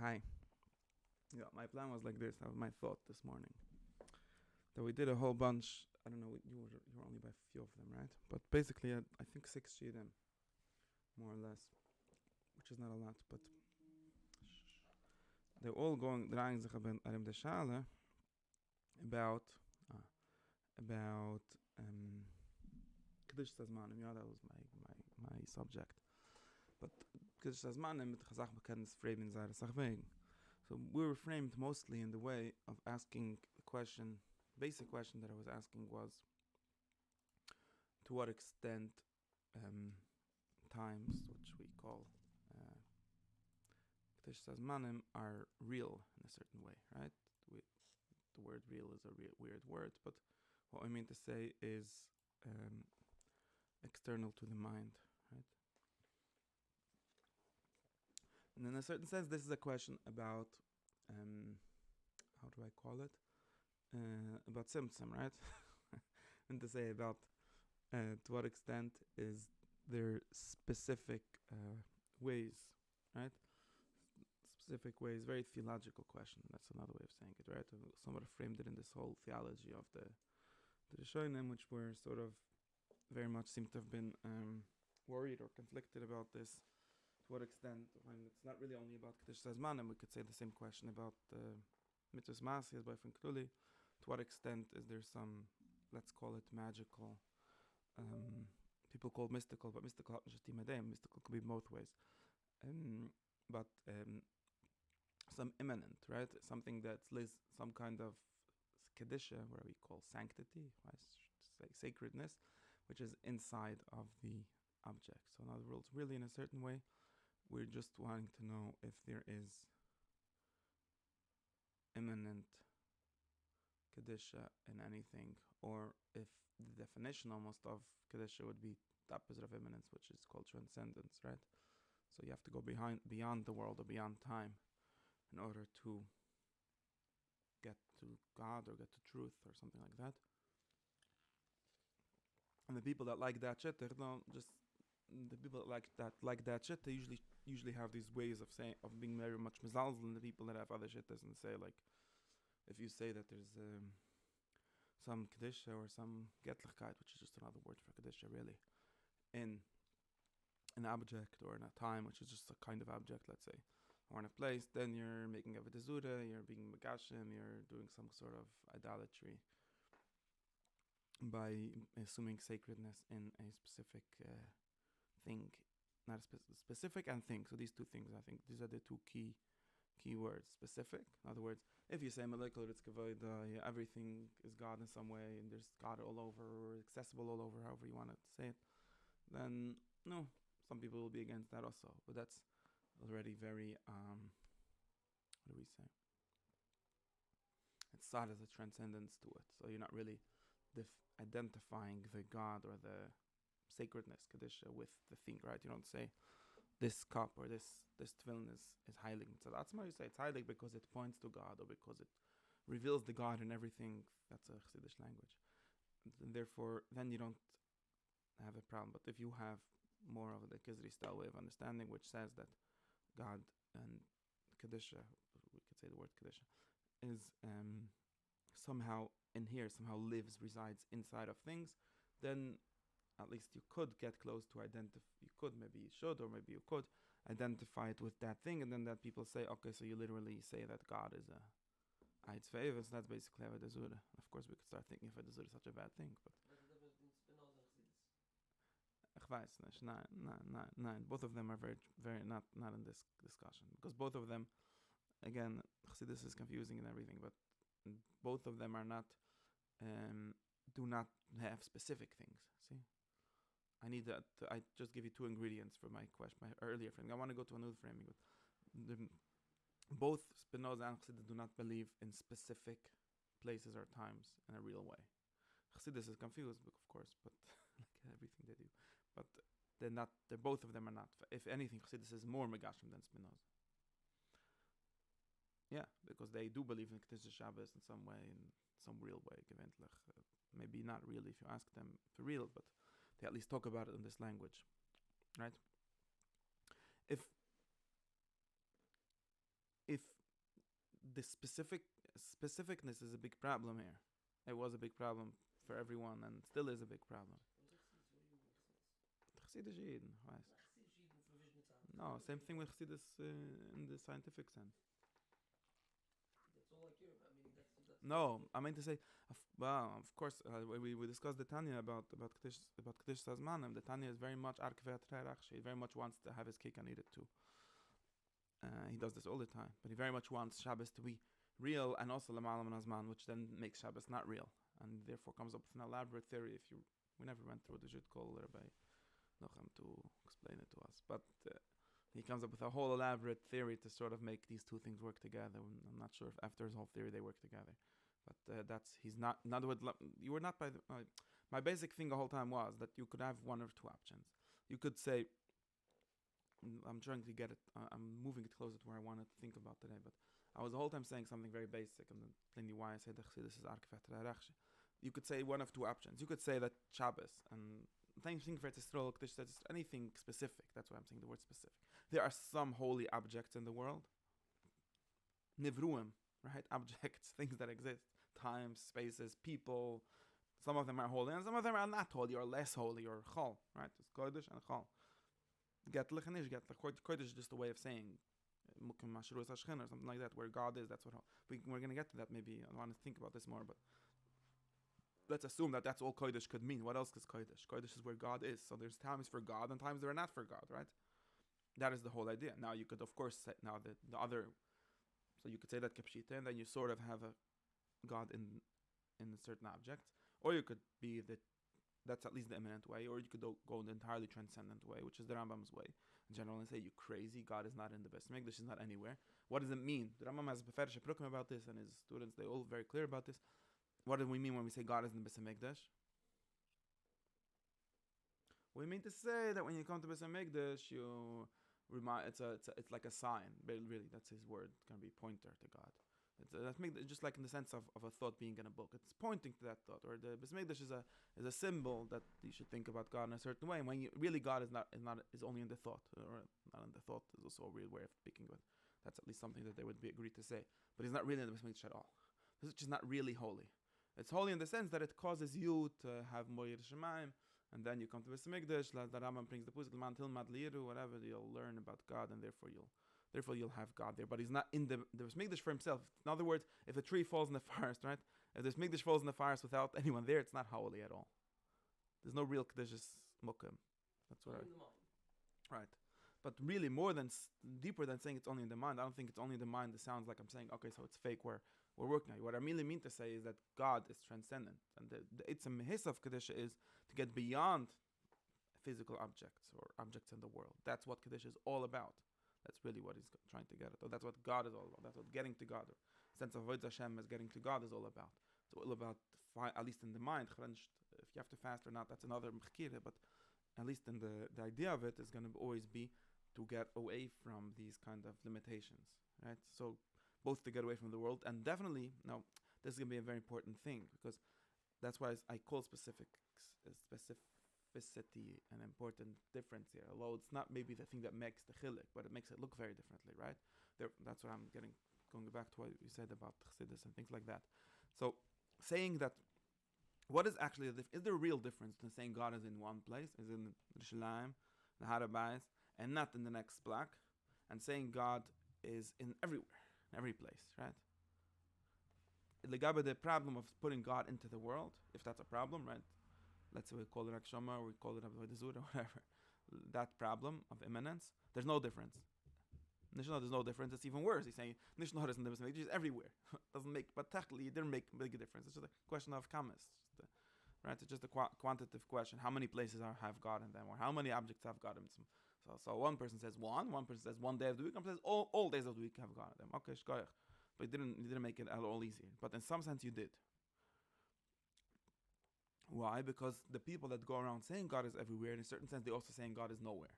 Hi. Yeah, my plan was like this. That was my thought this morning. That we did a whole bunch. I don't know. You were only by a few of them, right? But basically, I think 6 shiurim, more or less, which is not a lot. But they're all going. Draaien zich de Schale about Kiddush Zmanim. Yeah, that was my subject. But Kiddush Zmanim mit Chazach bekenntnis framen seine Sachwegen. So we were framed mostly in the way of asking the question. Basic question that I was asking was, to what extent times, which we call Kiddush Zmanim, are real in a certain way, right? The word real is a weird word, but what I mean to say is external to the mind, right? And in a certain sense, this is a question about, how do I call it? About symptom, right? And to say about to what extent is there specific ways, right? Specific ways, very theological question. That's another way of saying it, right? Somebody framed it in this whole theology of the Rishonim, which were sort of very much seem to have been worried or conflicted about this. To what extent, when it's not really only about Kiddush Zmanim, we could say the same question about Mitzvahs Masiyas by Finkruli. To what extent is there some, let's call it magical, people call mystical, but mystical mystical could be both ways. But some immanent, right? Something that's some kind of kedusha, where we call sanctity, I should say sacredness, which is inside of the object. So in other words, really in a certain way, we're just wanting to know if there is immanent kedusha in anything, or if the definition almost of kedusha would be the opposite of immanence, which is called transcendence, right? So you have to go beyond the world or beyond time in order to get to God or get to truth or something like that. And the people that like that shit, they don't just the people that like that shit, they usually have these ways of saying, of being very much mezalzel, and the people that have other shit doesn't say, like, if you say that there's some kedusha or some getlichkeit, which is just another word for kedusha, really, in an object or in a time, which is just a kind of object, let's say, or in a place, then you're making a v'tezura, you're being megashim, you're doing some sort of idolatry by assuming sacredness in a specific thing, not a specific and thing. So these two things, I think, these are the two key words. Specific, in other words, if you say Malekul Ritzkavoida, everything is God in some way, and there's God all over, or accessible all over, however you want to say it, then no, some people will be against that also. But that's already very, what do we say? It's sad as a transcendence to it. So you're not really identifying the God or the sacredness, Kedusha, with the thing, right? You don't say this cup or this tefillin is heilig. So that's why you say it's heilig, because it points to God, or because it reveals the God in everything. That's a Chassidish language. And therefore, then you don't have a problem. But if you have more of the Kizri style way of understanding, which says that God and Kedusha, we could say the word Kedusha, is somehow in here, somehow resides inside of things, then at least you could get close to maybe you should, or maybe you could identify it with that thing, and then that people say, okay, so you literally say that God is a Eitz Ve'eves, that's basically Avodah Zarah. Of course, we could start thinking if Avodah Zarah is such a bad thing, but ich weiß nicht, nein, both of them are very not in this discussion, because both of them, again, Chassidus is confusing and everything, but both of them are not, do not have specific things. See, I just give you two ingredients for my question, my earlier framing. I want to go to another framing. Both Spinoza and Chassidus do not believe in specific places or times in a real way. Chassidus is confused, of course, but like everything they do. But they're not. Both of them are not. If anything, Chassidus is more megashim than Spinoza. Yeah, because they do believe in K'tisha Shabbos in some way, in some real way. Maybe not really if you ask them for real, but they at least talk about it in this language, right? If the specificness is a big problem here. It was a big problem for everyone and still is a big problem. Chassidus Yidden, weiß. No, same thing with Chassidus in the scientific sense. That's all I care about. Meaning that's no, I meant to say, of course, we discussed the Tanya about Kedish Sazmanim. The Tanya is very much he very much wants to have his cake and eat it too. He does this all the time, but he very much wants Shabbos to be real and also Lamalam and Azman, which then makes Shabbos not real, and therefore comes up with an elaborate theory. We never went through the Jud Kol by Nochem to explain it to us, but he comes up with a whole elaborate theory to sort of make these two things work together. I'm not sure if after his whole theory they work together, but he's not. In other words, you were not by the. My basic thing the whole time was that you could have one or two options. You could say, I'm trying to get it. I'm moving it closer to where I want to think about today, but I was the whole time saying something very basic, and then plainly why I said this is Arkefet Rarachshi. You could say one of two options. You could say that Shabbos and anything for anything specific. That's why I'm saying the word specific. There are some holy objects in the world. Nivruim, right? Objects, things that exist. Times, spaces, people. Some of them are holy and some of them are not holy or less holy or chol, right? It's kodesh and chol. Getlich and ish getlich. Kodesh is just a way of saying mukim mashru or something like that, where God is. That's what we're going to get to that maybe. I want to think about this more, but let's assume that that's all kodesh could mean. What else is kodesh? Kodesh is where God is. So there's times for God and times there are not for God, right? That is the whole idea. Now you could of course say now the other, so you could say that kapshita, and then you sort of have a God in a certain object, or you could be that's at least the immanent way, or you could go the entirely transcendent way, which is the Rambam's way. In general, and say, you crazy, God is not in the Beis Hamikdash, is not anywhere. What does it mean? The Rambam has a Beferish Prukim about this, and his students, they all very clear about this. What do we mean when we say God is in the Beis Hamikdash? We mean to say that when you come to Beis Hamikdash, you remind it's like a sign. Really, that's his word. It's going to be pointer to God. It's just like in the sense of a thought being in a book. It's pointing to that thought. Or the Beis Hamikdash is a symbol that you should think about God in a certain way. And when really God is only in the thought, or not in the thought is also a weird way of speaking. But that's at least something that they would be agreed to say. But he's not really in the Beis Hamikdash at all. It's just not really holy. It's holy in the sense that it causes you to have more Yiras Shamayim, and then you come to Beis Hamikdash. The Rambam brings the Pusik L'man Tilmad Liru, whatever. You'll learn about God, and therefore you'll have God there. But he's not in the Beis Hamikdash for himself. In other words, if a tree falls in the forest, right? If the Beis Hamikdash falls in the forest without anyone there, it's not holy at all. There's no real Kedushas Mukim. That's what right. But really, more than deeper than saying it's only in the mind. I don't think it's only in the mind. It sounds like I'm saying, okay, so it's fake. We're working on it. What I really mean to say is that God is transcendent, and the itzam his of Kedusha is to get beyond physical objects or objects in the world. That's what Kedusha is all about. That's really what he's trying to get at. Or that's what God is all about. That's what getting to God, or sense of Avodas Hashem as getting to God is all about. It's all about, at least in the mind, if you have to fast or not, that's another mechkira, but at least in the idea of it is going to always be to get away from these kind of limitations, right? So both to get away from the world, and definitely, now, this is going to be a very important thing, because that's why I call specificity an important difference here, although it's not maybe the thing that makes the chilik, but it makes it look very differently, right? That's what I'm going back to what you said about chassidus and things like that. So saying that, what is actually is there a real difference in saying God is in one place, is in Yerushalayim, the Harabais, and not in the next block, and saying God is in everywhere, in every place, right? The problem of putting God into the world, if that's a problem, right? Let's say we call it Akshama, or we call it Avodah Zarah, or whatever. That problem of immanence, there's no difference. Nishna, there's no difference. It's even worse. He's saying Nishna is in the Beis Hamikdash, it's everywhere. Doesn't make, but technically it didn't make a big difference. It's just a question of kamas, right? It's just a quantitative question. How many places have God in them, or how many objects have God in them? So one person says one person says one day of the week, one person says all days of the week have God in them. Okay, shkoyach. But you didn't make it at all easier. But in some sense you did. Why? Because the people that go around saying God is everywhere, in a certain sense, they're also saying God is nowhere.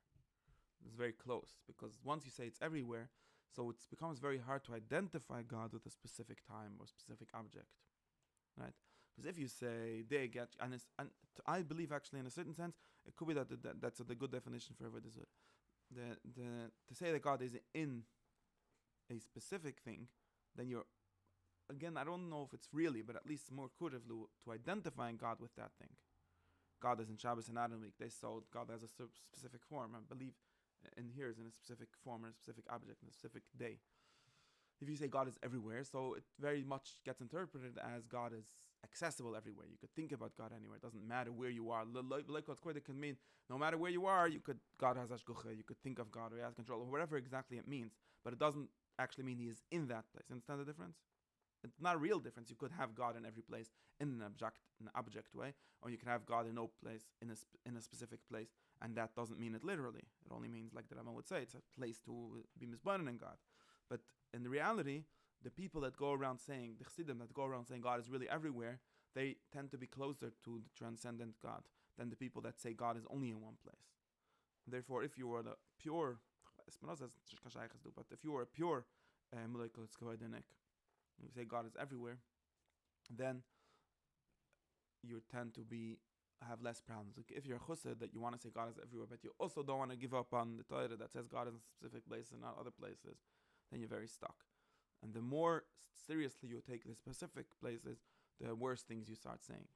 It's very close, because once you say it's everywhere, so it becomes very hard to identify God with a specific time or specific object, right? Because if you say they get, and I believe actually in a certain sense, it could be that's the good definition for Avodah Zarah. To say that God is in a specific thing, then you're, again, I don't know if it's really, but at least more kurivlu to identifying God with that thing. God is in Shabbos and Adam week. They saw God has a specific form. I believe in here is in a specific form, in a specific object, in a specific day. If you say God is everywhere, so it very much gets interpreted as God is accessible everywhere. You could think about God anywhere. It doesn't matter where you are. Like it can mean no matter where you are, God has hashgacha. You could think of God or he has control or whatever exactly it means. But it doesn't actually mean he is in that place. Understand the difference? It's not a real difference. You could have God in every place in an object way, or you can have God in no place in a specific place, and that doesn't mean it literally. It only means, like the Rama would say, it's a place to be misborn in God. But in the reality, the people that go around saying, the Chassidim that go around saying God is really everywhere, they tend to be closer to the transcendent God than the people that say God is only in one place. Therefore, if you were the pure, but if you were a pure you say God is everywhere, then you tend to have less problems. Like if you're a chussid that you want to say God is everywhere, but you also don't want to give up on the Torah that says God is in a specific place and not other places, then you're very stuck. And the more seriously you take the specific places, the worse things you start saying.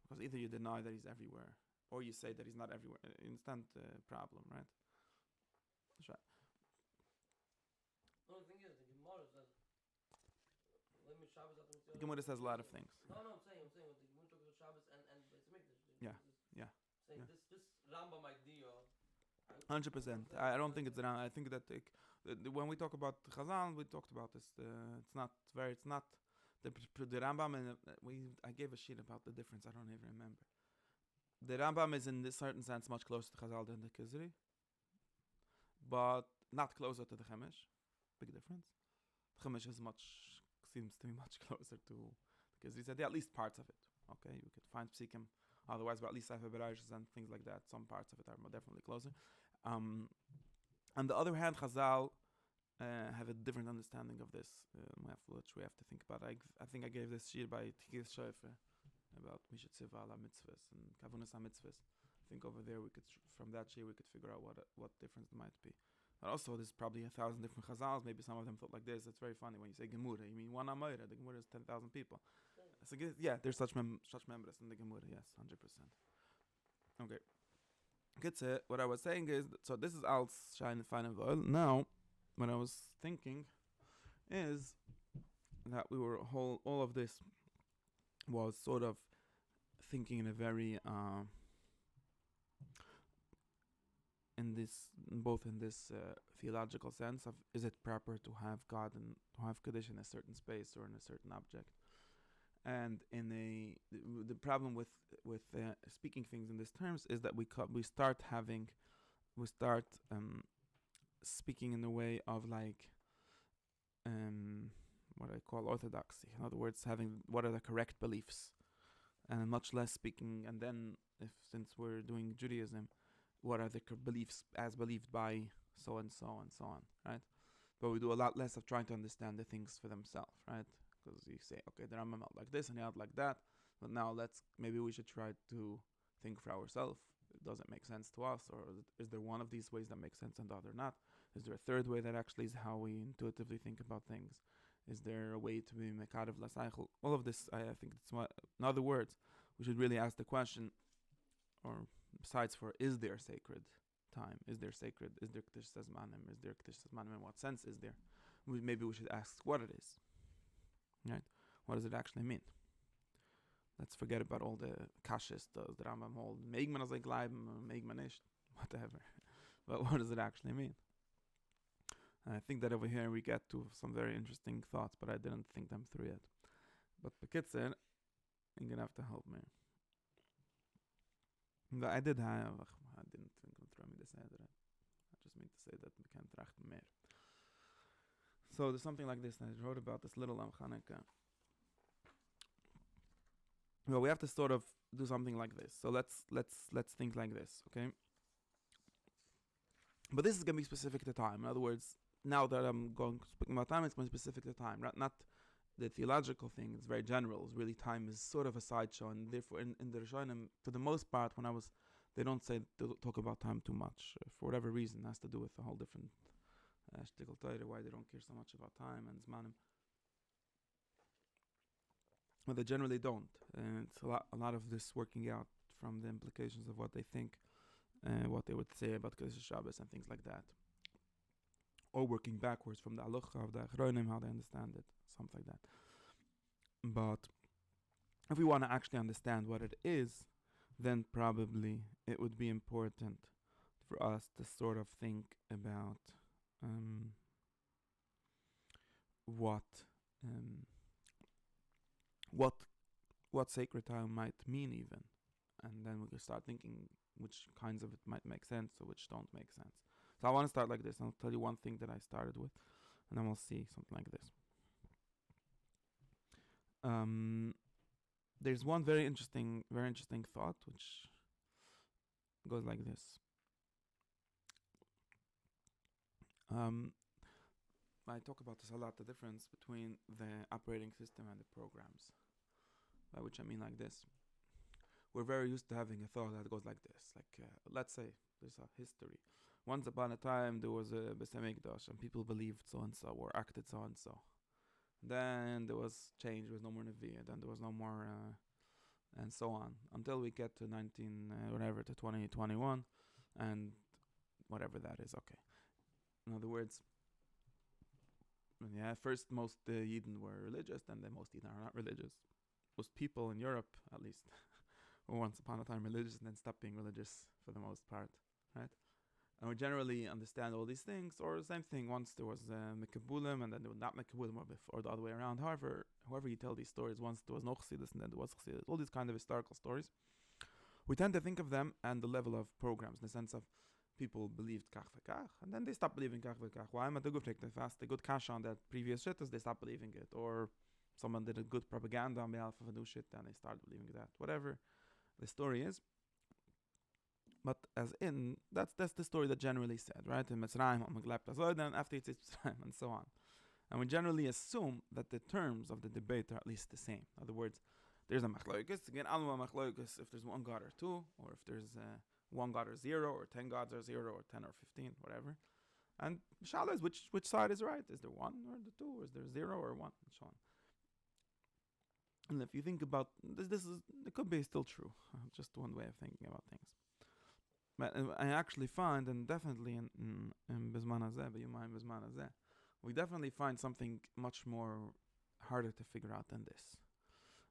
Because either you deny that he's everywhere, or you say that he's not everywhere. Instant problem, right? That's right. The thing is, the Gemara says, Gemara says a lot of things. No, I'm saying the Gemara talks about Shabbos and Beis Yeah. Saying this Rambam idea. 100%. I don't think it's around. I think that when we talk about Chazal, we talked about this. It's not the Rambam, and I gave a sheet about the difference. I don't even remember. The Rambam is in this certain sense much closer to Chazal than the Kizri, but not closer to the Chemesh. Big difference. The Chemesh seems to be much closer to, because he said at least parts of it. Okay, you could find psikim otherwise, but at least Sefer Bereshis and things like that. Some parts of it are definitely closer. On the other hand, Chazal have a different understanding of this, which we have to think about. I think I gave this shir by Tikis Shoifer about Mishat Tziva ala mitzvahs and Kavunas ha-mitzvahs. I think over there from that shir we could figure out what difference there might be. But also, there's probably 1,000 different chazals. Maybe some of them thought like this. It's very funny when you say Gemura. You mean one Amayra. The Gemura is 10,000 people. So yeah, there's such members in the Gemura. Yes, 100%. Okay. What I was saying is, so this is Al's Shine and Fine and Voil. Now, what I was thinking is that all of this was sort of thinking in a very in this theological sense of, is it proper to have God and to have Kaddish in a certain space or in a certain object? And the problem with speaking things in these terms is that we start speaking in the way of like what I call orthodoxy. In other words, having what are the correct beliefs, and much less speaking. And then, since we're doing Judaism, what are the beliefs as believed by so and so and so on, right? But we do a lot less of trying to understand the things for themselves, right? Because you say, okay, the Rambam out like this and he out like that, but now maybe we should try to think for ourselves. Does it make sense to us, or is there one of these ways that makes sense and the other not? Is there a third way that actually is how we intuitively think about things? Is there a way to be mekadev lasaychel? All of this, I think, in other words, we should really ask the question, or besides for, is there sacred time? Is there K'dish Zmanim? Is there K'dish Zmanim? In what sense is there? Maybe we should ask what it is. Right? What does it actually mean? Let's forget about all the kashis, the Rambam hold. Meigman as like gleiben, meigman nicht, whatever. But what does it actually mean? And I think that over here we get to some very interesting thoughts, but I didn't think them through yet. But Bekitzer, you're going to have to help me. I didn't think them through me to say that. I just mean to say that we can't trachten mehr. So there's something like this, and I wrote about this little Chanukah. Well, we have to sort of do something like this. So let's think like this, okay? But this is going to be specific to time. In other words, now that I'm speaking about time, it's going to be specific to time, right? Not the theological thing. It's very general. It's really, time is sort of a sideshow, and therefore, in the Rishonim, for the most part, they don't talk about time too much for whatever reason. It has to do with a whole different shtickle Torah, why they don't care so much about time and zmanim. Well, they generally don't. It's a lot of this working out from the implications of what they think, what they would say about Kodesh Shabbos and things like that. Or working backwards from the halacha of the Achronim, how they understand it, something like that. But if we want to actually understand what it is, then probably it would be important for us to sort of think about what sacred time might mean even, and then we can start thinking which kinds of it might make sense or which don't make sense. So I want to start like this. I'll tell you one thing that I started with, and then we'll see something like this. There's one very interesting thought which goes like this. I talk about this a lot, the difference between the operating system and the programs. By which I mean like this. We're very used to having a thought that goes like this. Like, let's say there's a history. Once upon a time there was a Beis Hamikdash and people believed so and so or acted so and so. Then there was change, there was no more Nevi'ah, then there was no more, and so on. Until we get to 2021, and whatever that is, okay. In other words, first most Yidden were religious, then most Yidden are not religious. Most people in Europe, at least, were once upon a time religious and then stopped being religious for the most part, right? And we generally understand all these things, or the same thing, once there was Mekabulim, and then there was not Mekabulim, or the other way around. However you tell these stories, once there was no Chassidus, and then there was Chassidus, all these kind of historical stories, we tend to think of them and the level of programs, in the sense of people believed kach v'kach, and then they stopped believing kach v'kach. Why? They fast, they got cash on that previous shittas, they stopped believing it, or someone did a good propaganda on behalf of a new shit, and they started believing that. Whatever the story is. But as in, that's the story that generally said, right? In Mitzrayim, then after it's Mitzrayim, and so on. And we generally assume that the terms of the debate are at least the same. In other words, there's a machloikus, again, alma machloikus, if there's one God or two, or if there's one God or 0, or 10 gods or 0, or 10 or 15, whatever. And Shala is which side is right? Is there 1 or the 2, or is there 0 or 1, and so on. And if you think about this is, it could be still true. Just one way of thinking about things. But I actually find, and definitely in Bizman Hazeh, B'Yomayim Bizman Hazeh, we definitely find something much more harder to figure out than this.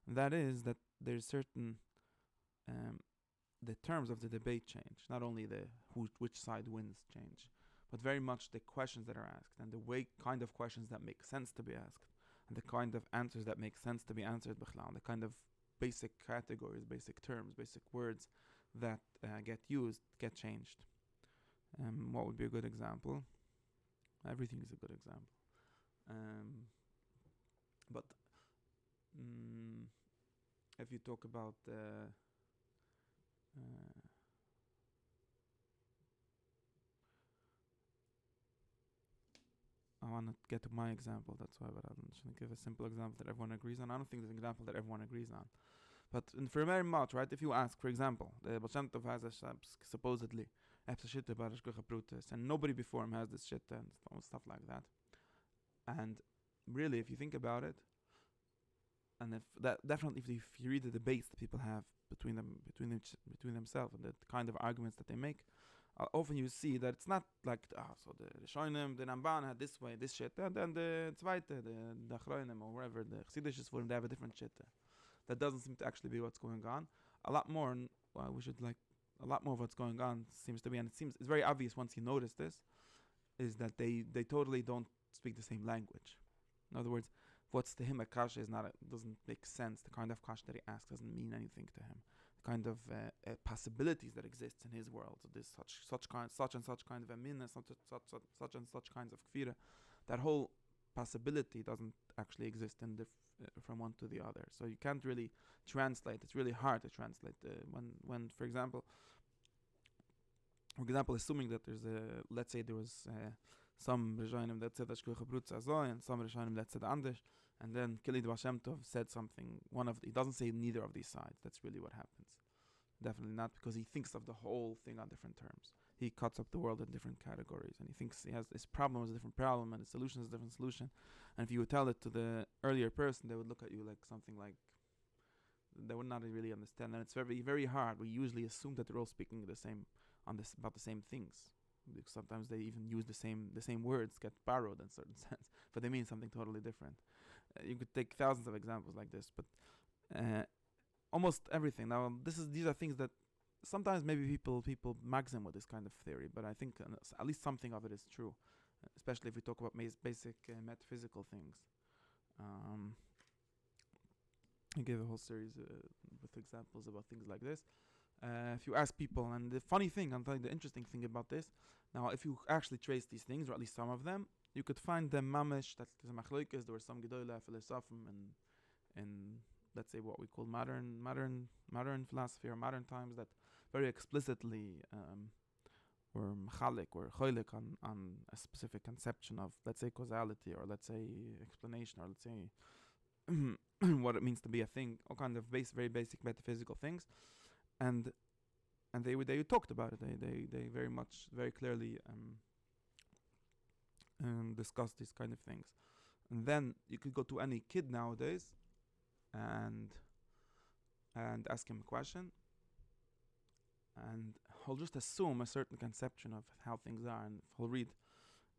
And that is that there's certain, the terms of the debate change. Not only which side wins change, but very much the questions that are asked, and the kind of questions that make sense to be asked, and the kind of answers that make sense to be answered, the kind of basic categories, basic terms, basic words that get used, get changed. What would be a good example? Everything is a good example. But if you talk about I want to get to my example, that's why, but I'm just going to give a simple example that everyone agrees on. I don't think there's an example that everyone agrees on. But for very much, right, if you ask, for example, the Baal Shem Tov has supposedly and nobody before him has this shit and stuff like that. And really, if you think about it, and if you read the debates that people have between themselves and the kind of arguments that they make, often you see that it's not like, so the Rishonim, the Ramban had this way, this shit, and then the Zweite, the Achronim, or wherever, the Chassidus for them, they have a different shit. That doesn't seem to actually be what's going on. A lot more of what's going on seems to be, and it's very obvious once you notice this, is that they totally don't speak the same language. In other words, what's to him a kasha doesn't make sense. The kind of kasha that he asks doesn't mean anything to him. The kind of possibilities that exists in his world. So there's such and such kind of amina, such and such kinds of kfira. That whole possibility doesn't actually exist from one to the other. So you can't really translate. It's really hard to translate. When for example, assuming that let's say there was some Rishonim that said Ashkucha Brutza Zoy, and some Rishonim that said Andish, and then Kilid Baal Shem Tov said something, he doesn't say neither of these sides. That's really what happens. Definitely not, because he thinks of the whole thing on different terms. he cuts up the world in different categories, and he thinks he has this problem as a different problem, and his solution is a different solution. And if you would tell it to the earlier person, they would look at you like something like they would not really understand. And it's very, very hard. We usually assume that they're all speaking about the same things. Because sometimes they even use the same words, get borrowed in certain sense, but they mean something totally different. You could take thousands of examples like this, but almost everything. Now, these are things that sometimes maybe people maxim with this kind of theory, but I think at least something of it is true, especially if we talk about basic metaphysical things. I gave a whole series with examples about things like this. If you ask people, and the funny thing, I'll tell you the interesting thing about this. Now, if you actually trace these things, or at least some of them, you could find them mamish, that there's a machloikes, there were some gedola philosophem in let's say what we call modern philosophy or modern times that very explicitly were machalik or choilik on a specific conception of, let's say, causality, or let's say explanation, or let's say what it means to be a thing, all kind of very basic metaphysical things. And they talked about it. They very clearly discussed these kind of things. And then you could go to any kid nowadays and ask him a question, and he'll just assume a certain conception of how things are. And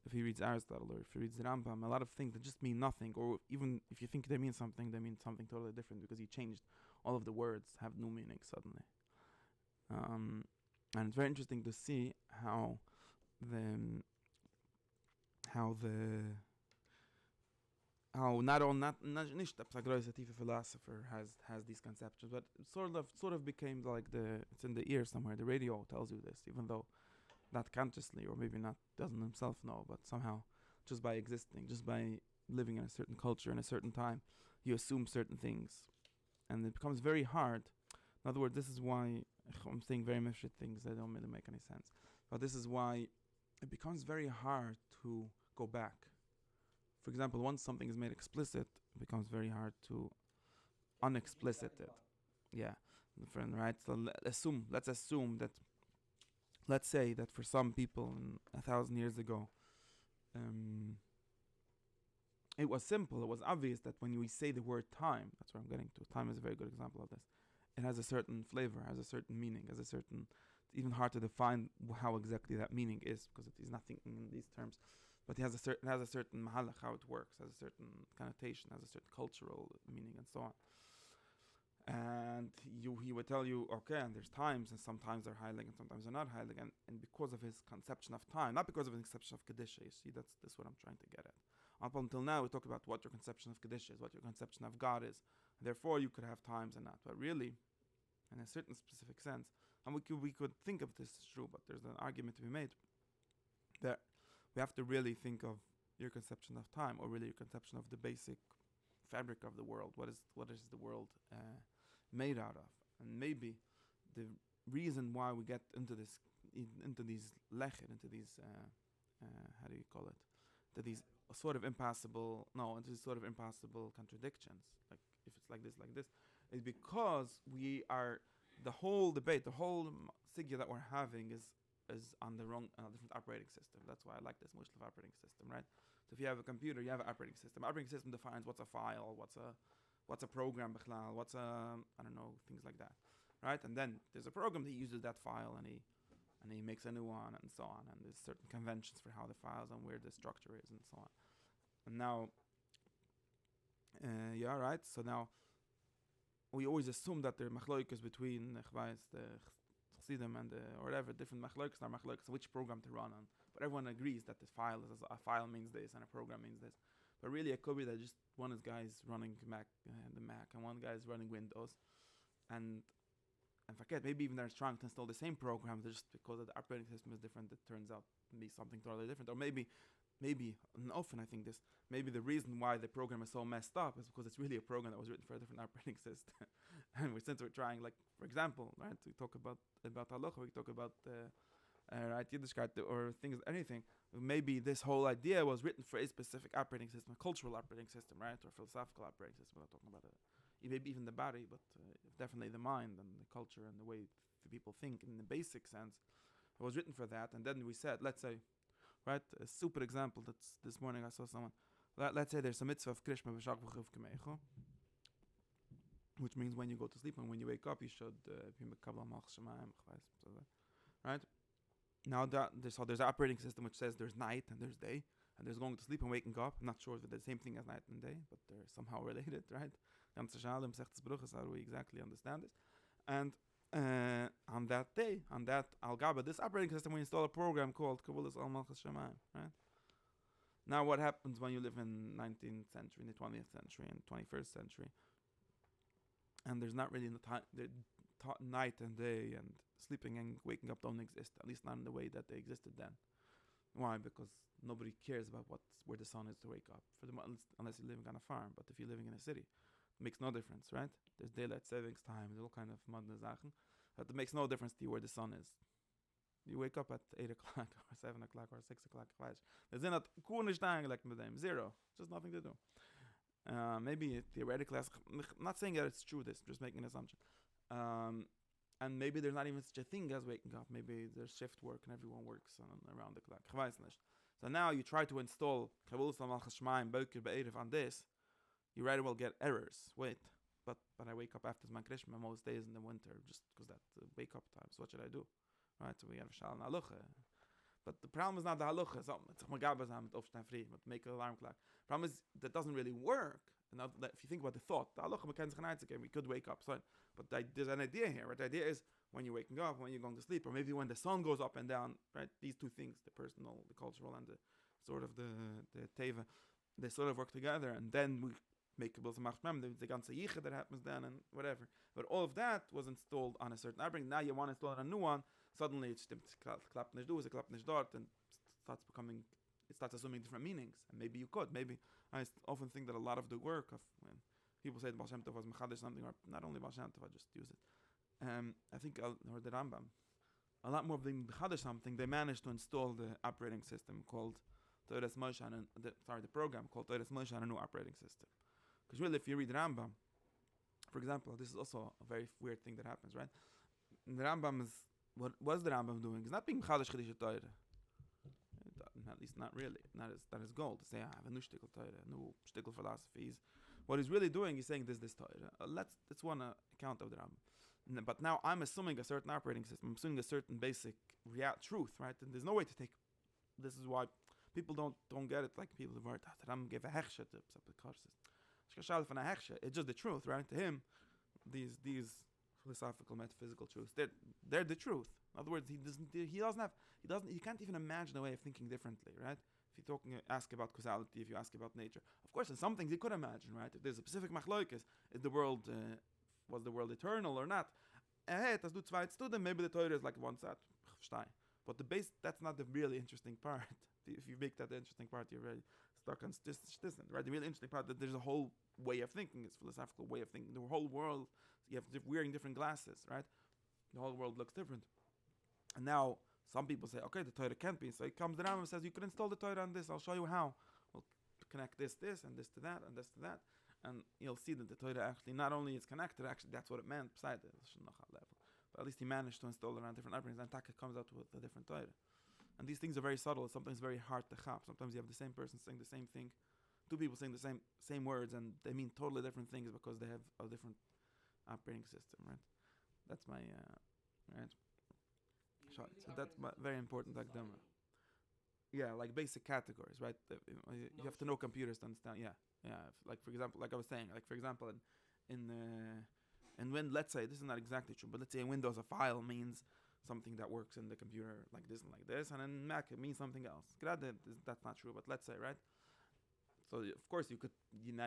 if he reads Aristotle, or if he reads Rambam, a lot of things that just mean nothing, or even if you think they mean something totally different, because he changed all of the words, have new meaning suddenly. And it's very interesting to see how not the psychological philosopher has these conceptions, but it sort of became like it's in the ear somewhere. The radio tells you this, even though not consciously, or maybe not doesn't himself know, but somehow just by existing, just by living in a certain culture in a certain time, you assume certain things, and it becomes very hard. In other words, this is why I'm saying very mishit things that don't really make any sense. But this is why it becomes very hard to go back. For example, once something is made explicit, it becomes very hard to unexplicit it. Yeah, friend, right? So let's assume that, let's say that for some people 1,000 years ago, it was simple. It was obvious that when we say the word time, that's where I'm getting to. Time is a very good example of this. It has a certain flavor, has a certain meaning, has a certain. It's even hard to define how exactly that meaning is, because it is not thinking in these terms. But it has a certain mahalach, how it works, has a certain connotation, has a certain cultural meaning, and so on. And he would tell you, okay, and there's times, and sometimes they're heilig, and sometimes they're not heilig, and because of his conception of time, not because of his conception of kedusha. You see, that's what I'm trying to get at. Up until now, we talk about what your conception of kedusha is, what your conception of God is. Therefore, you could have times and not. But really, in a certain specific sense, and we could think of this as true, but there's an argument to be made that we have to really think of your conception of time, or really your conception of the basic fabric of the world. What is the world made out of? And maybe the reason why we get into these lechet, into these how do you call it? To these sort of impossible contradictions. Like if it's like this, is because we are the whole debate, the whole sigya that we're having is on the wrong, different operating system. That's why I like this Muslim operating system, right? So if you have a computer, you have an operating system. Operating system defines what's a file, what's a program, what's a, I don't know, things like that, right? And then there's a program that uses that file, and he makes a new one, and so on. And there's certain conventions for how the files and where the structure is, and so on. And now, yeah, right. So now, we always assume that there are machloikas between the Chassidum and or whatever, different machloikas are machloikas, which program to run on. But everyone agrees that this file is a file means this and a program means this. But really, it could be that just one guy is running the Mac, and one guy is running Windows, and forget, maybe even they're trying to install the same program, just because the operating system is different, it turns out to be something totally different. Or maybe, and often I think this, maybe the reason why the program is so messed up is because it's really a program that was written for a different operating system. And since we're trying, like, for example, right, we talk about halacha, we talk about right, Yiddishkeit, or things, anything. Maybe this whole idea was written for a specific operating system, a cultural operating system, right, or philosophical operating system. We're not talking about it. Maybe even the body, but definitely the mind and the culture and the way people think in the basic sense. It was written for that, and then we said, let's say, right, a super example. That's this morning I saw someone. Let's say there's a mitzvah of Krishma b'shach v'chuv k'meicho, which means when you go to sleep and when you wake up, you should be mekabel malchus shemayim, right? Now there's an operating system which says there's night and there's day, and there's going to sleep and waking up. I'm not sure if they're the same thing as night and day, but they're somehow related, right? How do we exactly understand this? And on that day, on that Al-Gaba, this operating system, we install a program called Kabulas Al-Malchus Shemayim, right? Now what happens when you live in 19th century, in the 20th century, and 21st century, and there's not really night and day, and sleeping and waking up don't exist, at least not in the way that they existed then. Why? Because nobody cares about where the sun is to wake up, unless you're living on a farm. But if you're living in a city, it makes no difference, right? There's daylight savings time, there's all kind of modern Sachen, but it makes no difference to you where the sun is. You wake up at 8 o'clock or 7 o'clock or 6 o'clock. There's not zero. Just nothing to do. Maybe theoretically, I'm not saying that it's true, just making an assumption. And maybe there's not even such a thing as waking up. Maybe there's shift work and everyone works around the clock. So now you try to install Kabul Malchus Shemaim Boker Be'erev on this, you right away get errors. Wait, but I wake up after Zman Krishma most days in the winter just because that's the wake up time. So what should I do? Right, so we have Shal and Halucha. But the problem is not the Halucha. It's Magabazam, Aufstein free, but make an alarm clock. The problem is that doesn't really work. And now, if you think about the thought, the Halucha Mekanz Chanaitz again, we could wake up. So, but there's an idea here, right? The idea is when you're waking up, when you're going to sleep, or maybe when the sun goes up and down, right? These two things, the personal, the cultural, and the sort of the Teva, they sort of work together, and then we make a Bilzam Machmem, the ganze Yichud that happens then, and whatever. But all of that was installed on a certain Abring. Now you want to install it on a new one. Suddenly it klappt nicht du, it klappt nicht dort, and it starts assuming different meanings. And maybe you could. Maybe I often think that a lot of the work of when people say the Baal Shem Tov was mechadish something, or not only Baal Shem Tov, I just use it. I think or the Rambam, a lot more of the mechadish something. They managed to install the operating system called Toras Moshe, and the program called Toras Moshe, and a new operating system. Because really, if you read Rambam, for example, this is also a very weird thing that happens, right? The Rambam is. What was the Rambam doing? He's not being Chadash Chiddush Torah. At least not really. Not his goal to say, I have a new shtickle Torah, a new shtickle philosophies. What he's really doing, he's saying this Torah. That's one account of the Rambam. But now I'm assuming a certain operating system. I'm assuming a certain basic truth, right? And there's no way to take. This is why people don't get it. Like people who write, Rambam gave a hechsha to the courses. It's just the truth, right? To him, these philosophical, metaphysical truths, they're the truth. In other words, he can't even imagine a way of thinking differently, right? If you're ask about causality, if you ask about nature, of course, in some things he could imagine, right? If there's a specific machloikis, is the world was the world eternal or not? Maybe the Torah is like one set, but that's not the really interesting part. If you make that the interesting part, you're already stuck on right? The really interesting part that there's a whole way of thinking, it's philosophical way of thinking. The whole world, you have wearing different glasses, right? The whole world looks different. And now some people say, okay, the Torah can't be. So he comes the Rambam and says, you can install the Torah on this. I'll show you how. We'll connect this, and this to that, and this to that. And you'll see that the Torah actually not only is connected, actually that's what it meant beside the level. But at least he managed to install it on different upbringings, and Taka comes out with a different Torah. And these things are very subtle. It's sometimes very hard to chop. Sometimes you have the same person saying the same thing, two people saying the same words, and they mean totally different things because they have a different operating system, right? That's my right. So that's very important, like them. Yeah, like basic categories, right? You have to know computers to understand. Yeah. Like for example, like I was saying, in when, let's say, this is not exactly true, but let's say in Windows a file means something that works in the computer like this and like this, and in Mac it means something else. That's not true, but let's say, right? So of course you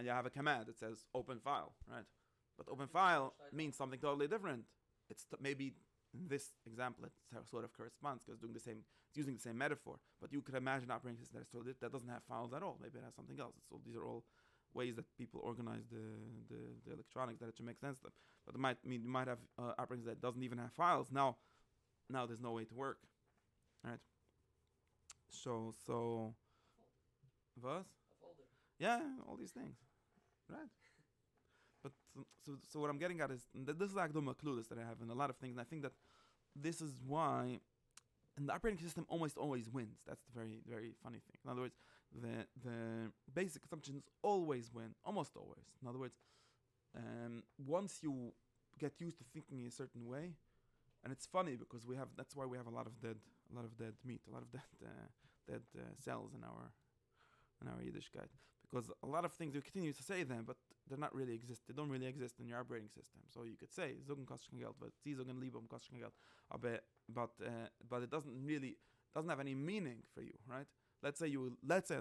have a command that says open file, right? But open file means something totally different. It's maybe in this example it sort of corresponds because it's using the same metaphor. But you could imagine an operating system that doesn't have files at all. Maybe it has something else. These are all ways that people organize the electronics that it should make sense to them. But you might have operating that doesn't even have files. Now there's no way to work, right? So what? Yeah, all these things, right? But so what I'm getting at is this is like the clueless that I have in a lot of things, and I think that this is why and the operating system almost always wins. That's the very, very funny thing. In other words, the basic assumptions always win, almost always. In other words, once you get used to thinking in a certain way, and it's funny because that's why we have a lot of dead meat, a lot of dead cells in our Yiddishkeit, because a lot of things we continue to say them, but they're not really exist. They don't really exist in your operating system. So you could say Zogen kostet kein Geld, but Sie Zogen Liebe kostet kein Geld, but it doesn't have any meaning for you, right? Let's say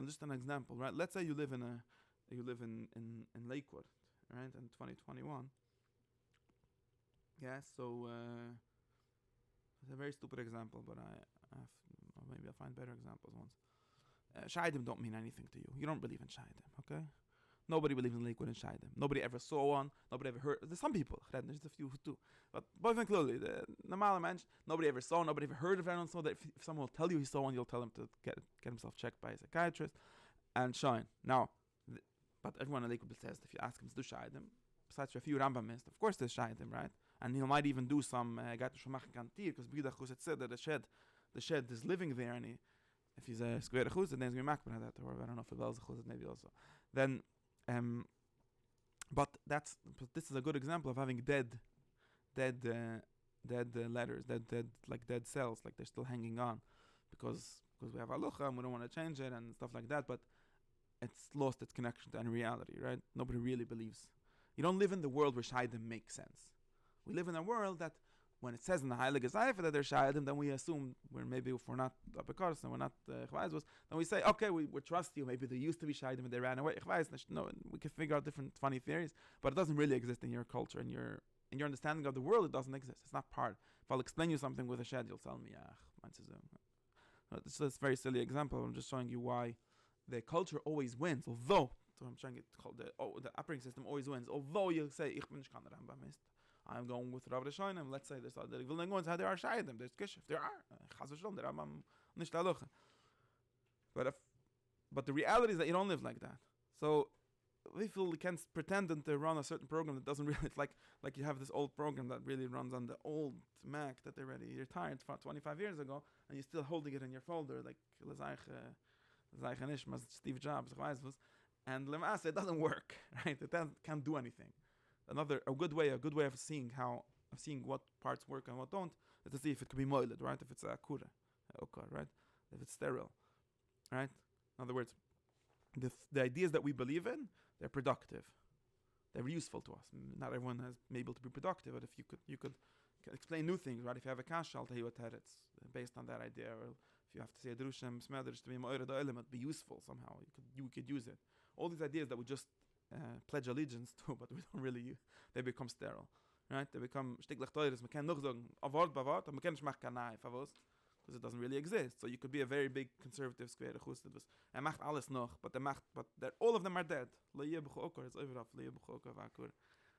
just an example, right? Let's say you live in Lakewood, right, in 2021. Yeah, so it's a very stupid example, but maybe I'll find better examples once. Shaidim don't mean anything to you. You don't believe in Shaidim, okay? Nobody believes in Lakewood and Shaidim. Nobody ever saw one. Nobody ever heard. There's some people. There's a few who do. But both clearly, the normal mensch, nobody ever saw. Nobody ever heard of anyone. So that if someone will tell you he saw one, you'll tell him to get himself checked by a psychiatrist and shine. Now, but everyone in Lakewood says if you ask him to do Shaidim, besides for a few Rambamists, of course there's Shaidim, right? And he might even do some because Bidachus had said that the shed is living there, and if he's a square chus, then he's going to be makbid that, or I don't know if it bells a chus, maybe also. Then, but this is a good example of having dead letters, dead cells, like they're still hanging on, because we have halacha and we don't want to change it and stuff like that, but it's lost its connection to any reality, right? Nobody really believes. You don't live in the world where Shaidim makes sense. We live in a world that when it says in the Heilige Zeifer that they're Shaidim, then we assume if we're not Apikars and we're not Chvaizvos, then we say, okay, we trust you. Maybe they used to be Shaidim and they ran away. No, we can figure out different funny theories, but it doesn't really exist in your culture, in your understanding of the world. It doesn't exist. It's not part. If I'll explain you something with a shed, you'll tell me, this is a very silly example. I'm just showing you why the culture always wins, although, so I'm trying to call the operating system always wins, although you say, ich bin nicht kein Rambamist. I'm going with Rav Rishonim. Let's say there's other will go how there are Shaidim, there's Kishif, there are Chaz v'Shalom, there are nicht Halacha. But the reality is that you don't live like that. So we feel we can't pretend to run a certain program that doesn't really, it's like you have this old program that really runs on the old Mac that they already retired from 25 years ago, and you're still holding it in your folder like L'Zayich Nishmas, Steve Jobs, and Lemasa, it doesn't work, right? It can't do anything. A good way of seeing what parts work and what don't is to see if it could be moiled, right? If it's a kura, right? If it's sterile, right? In other words, the ideas that we believe in, they're productive, they're useful to us. Not everyone has been able to be productive, but if you could explain new things, right? If you have a kasha, I'll tell you what it's based on that idea, or if you have to say a drushem smedrish to be moira the element, be useful somehow. You could use it. All these ideas that we just pledge allegiance to, but we don't really use, they become sterile, right? They become stiglich teures. Man kann noch sagen, a Wort bei Wort, aber man kann nicht machen kanai, because it doesn't really exist. So you could be a very big conservative square chusted. Macht alles noch, but all of them are dead.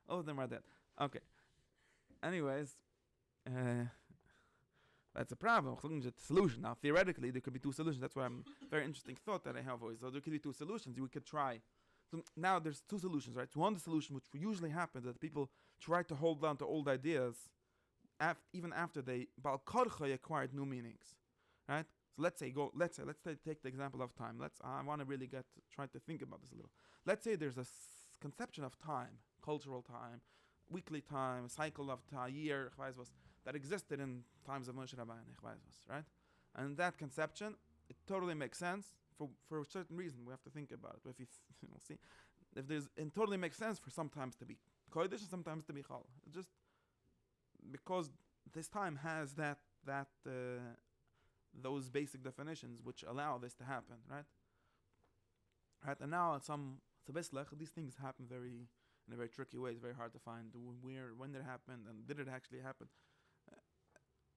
All of them are dead. Okay. Anyways, that's a problem. The solution. Now, theoretically, there could be two solutions. That's why I'm very interesting thought that I have always. So there could be two solutions. We could try. So now there's two solutions, right? One, the solution which usually happens that people try to hold on to old ideas even after they balkarcha acquired new meanings, right? So let's take the example of time. I want to really try to think about this a little. Let's say there's a conception of time, cultural time, weekly time, a cycle of time, year, that existed in times of Moshe Rabbeinu, right? And that conception, it totally makes sense. For a certain reason, we have to think about it. If it totally makes sense for sometimes to be kodesh and sometimes to be chal. Just because this time has those basic definitions which allow this to happen, right? Right, and now these things happen in a very tricky way. It's very hard to find when it happened and did it actually happen.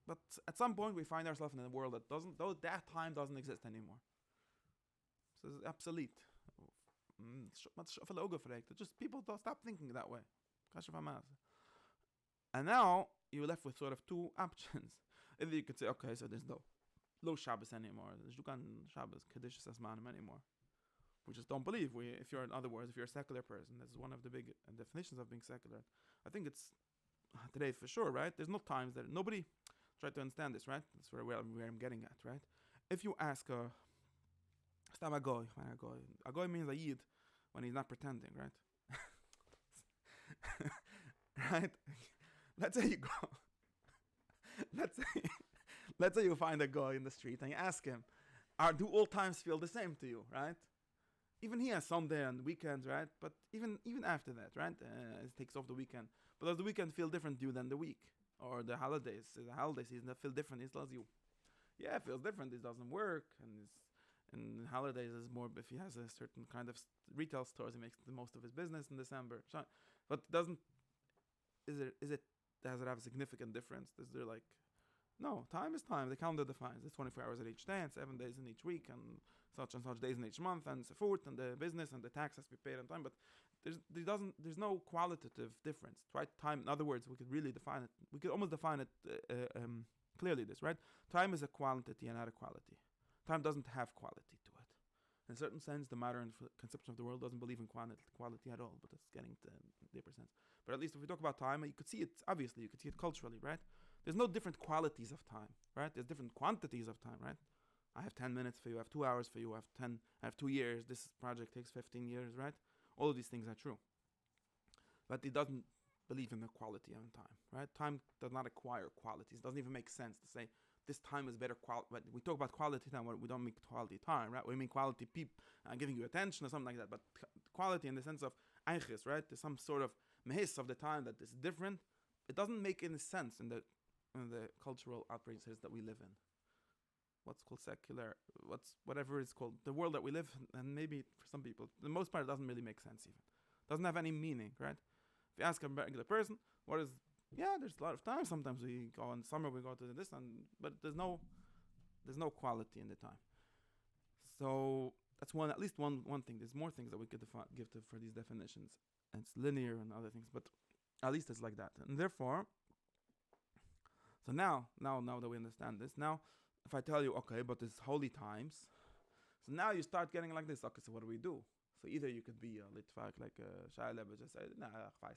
But at some point, we find ourselves in a world that time doesn't exist anymore. So it's obsolete. Just people don't stop thinking that way. And now you're left with sort of two options. Either you could say, okay, so there's no Shabbos anymore. There's no Shabbos, Kaddish Sasmanim anymore. We just don't believe. If you're a secular person, that's one of the big definitions of being secular. I think it's today for sure, right? There's no times that nobody. try to understand this, right? That's where I'm getting at, right? If you ask a goy means a yid when he's not pretending, right? Right? Let's say you go. Let's say you find a guy in the street and you ask him, do all times feel the same to you, right? Even he has Sunday and weekends, right? But even after that, right? It takes off the weekend. But does the weekend feel different to you than the week? Or the holidays? The holiday season that feel different? He tells you, yeah, it feels different. It doesn't work. And holidays is more if he has a certain kind of retail stores, he makes the most of his business in December. But does it have a significant difference? Is there like, no, time is time. The calendar defines. It's 24 hours at each day, and 7 days in each week, and such days in each month, and so forth, and the business and the tax has to be paid on time. But there's no qualitative difference, right? Time, in other words, we could really define it. We could almost define it clearly. This, right? Time is a quantity and not a quality. Time doesn't have quality to it. In a certain sense, the modern conception of the world doesn't believe in quality at all, but it's getting to a deeper sense. But at least if we talk about time, you could see it, obviously, you could see it culturally, right? There's no different qualities of time, right? There's different quantities of time, right? I have 10 minutes for you, I have 2 hours for you, I have 2 years, this project takes 15 years, right? All of these things are true. But it doesn't believe in the quality of time, right? Time does not acquire qualities. It doesn't even make sense to say, this time is better quality. But we talk about quality time, we don't mean quality time, right? We mean quality people giving you attention or something like that. But quality in the sense of eiches, right? There's some sort of mehis of the time that is different. It doesn't make any sense in the cultural outrages that we live in. What's called secular, whatever it's called, the world that we live in, and maybe for some people, the most part, it doesn't really make sense even. Doesn't have any meaning, right? If you ask a regular person, there's a lot of time. Sometimes we go in summer, we go to this, but there's no quality in the time. So that's at least one thing. There's more things that we could give for these definitions. And it's linear and other things, but at least it's like that. And therefore, so now that we understand this, now if I tell you, okay, but it's holy times, so now you start getting like this. Okay, so what do we do? So either you could be a litvak, like a Shaila, just say,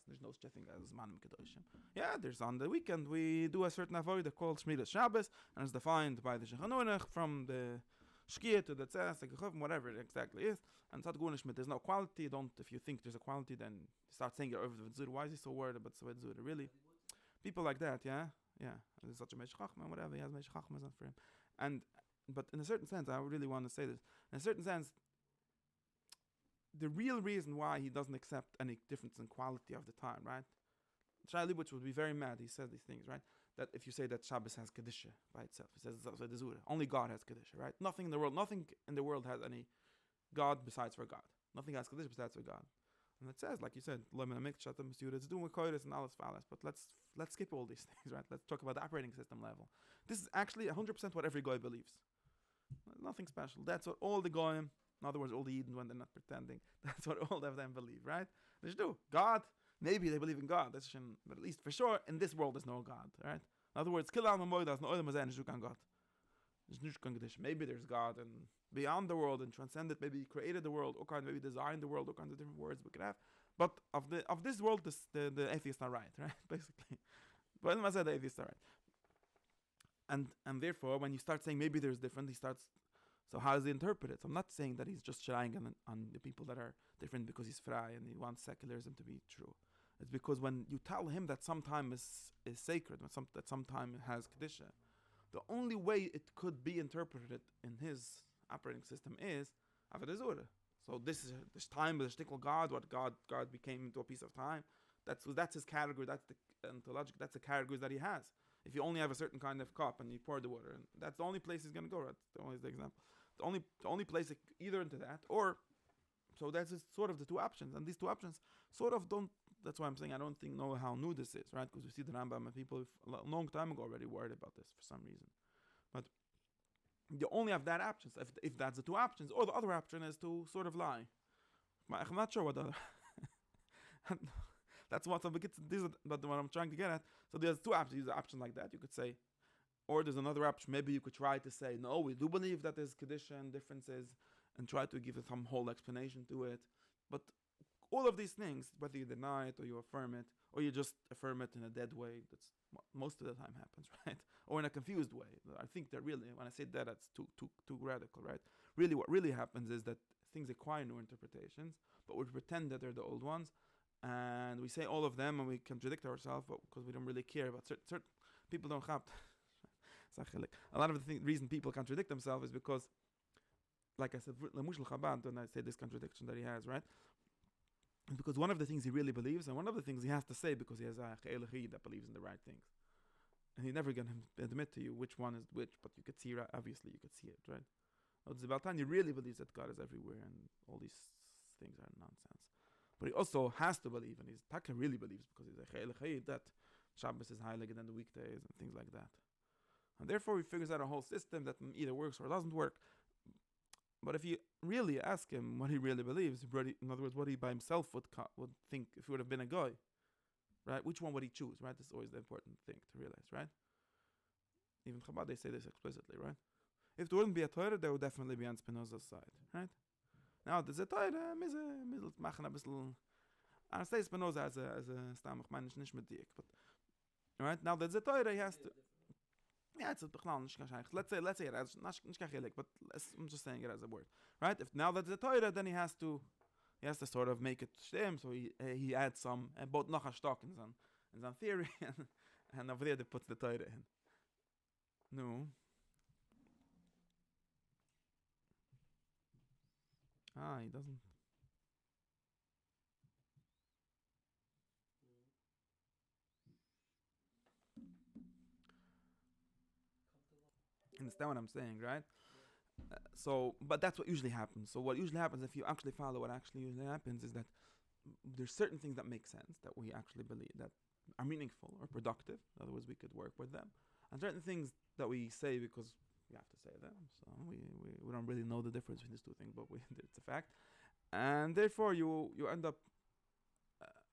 there's no such thing as Manim Kedoshim. Yeah, there's on the weekend, we do a certain avodah called Shmiras Shabbos, and it's defined by the Shechanunach from the Shkia to the Tzes, the Gechov, whatever it exactly is. And Tzad there's no quality. If you think there's a quality, then start saying you're over the Tzur. Why is he so worried about Tzad Tzur? Really? People like that, yeah. There's such a Meish Chachma, whatever, he has Meish Chachma for him. But in a certain sense, I really want to say this. In a certain sense, the real reason why he doesn't accept any difference in quality of the time, right? Shai Leibowitz would be very mad. He says these things, right? That if you say that Shabbos has Kedusha by itself, he says only God has Kedusha, right? Nothing in the world has any God besides for God. Nothing has Kedusha besides for God. And it says, like you said, it's doing with Kodesh and alles falas. But let's skip all these things, right? Let's talk about the operating system level. This is actually 100% what every guy believes. Nothing special. That's what all the goyim, in other words, all the Eden when they're not pretending, that's what all of them believe, right? They should do. God, maybe they believe in God, but at least for sure, in this world there's no God, right? In other words, maybe there's God and beyond the world and transcended, maybe he created the world, or maybe designed the world, all kinds of different words we could have. But of this world, the atheists are right? Basically. But the atheists are right. And therefore, when you start saying maybe there's different, he starts. So how does he interpret it? So I'm not saying that he's just shying on the people that are different because he's fry and he wants secularism to be true. It's because when you tell him that some time is sacred, that some time has Kedusha, the only way it could be interpreted in his operating system is Avodah Zorah. So this time is a shtickle God, what God became into a piece of time. That's his category, that's the ontological, that's the categories that he has. If you only have a certain kind of cup and you pour the water, and that's the only place he's going to go. Right? The only example. The only place either into that or so that's sort of the two options, and these two options sort of don't. That's why I'm saying I don't know how new this is, right? Because we see the Rambam and people a long time ago already worried about this for some reason, but you only have that option. So if that's the two options, or the other option is to sort of lie. I'm not sure what the other. That's what but what I'm trying to get at. So there's two options. There's an option like that. You could say, or there's another option. Maybe you could try to say, no, we do believe that there's Kedusha and differences, and try to give some whole explanation to it. But all of these things, whether you deny it or you affirm it, or you just affirm it in a dead way, that's what most of the time happens, right? Or in a confused way. I think that really, when I say that, that's too radical, right? Really, what really happens is that things acquire new interpretations, but we pretend that they're the old ones, and we say all of them, and we contradict ourselves, but because we don't really care about certain people don't have. A lot of the reason people contradict themselves is because, like I said, Lemushel Chabad, when I say this contradiction that he has, right? Because one of the things he really believes, and one of the things he has to say, because he has a Elohi that believes in the right things, and he never gonna admit to you which one is which, but you could see, obviously you could see it, right? The Baltani really believes that God is everywhere, and all these things are nonsense. But he also has to believe, and he's Taka really believes, because he's a Elohi, that Shabbos is higher than the weekdays and things like that. And therefore he figures out a whole system that either works or doesn't work. But if you really ask him what he really believes, in other words, what he by himself would think if he would have been a guy, right? Which one would he choose, right? That's always the important thing to realize, right? Even Chabad, they say this explicitly, right? If there wouldn't be a Torah, there would definitely be on Spinoza's side, right? Now, there's a Torah, middels machen a bisschen. I say Spinoza as a stamach manish nicht mit dik, but right now there's a Torah, he has to. Yeah, it's a let's say it as but I'm just saying it as a word, right? If now that's a Torah, then he has to sort of make it stem. So he adds some both noch a stock in some theory, and over there they puts the Torah in. No. He doesn't. Understand what I'm saying, right? But that's what usually happens. So what usually happens, if you actually follow what actually usually happens, is that there's certain things that make sense, that we actually believe, that are meaningful or productive. In other words, we could work with them. And certain things that we say because we have to say them. So we don't really know the difference between these two things, but it's a fact. And therefore, you end up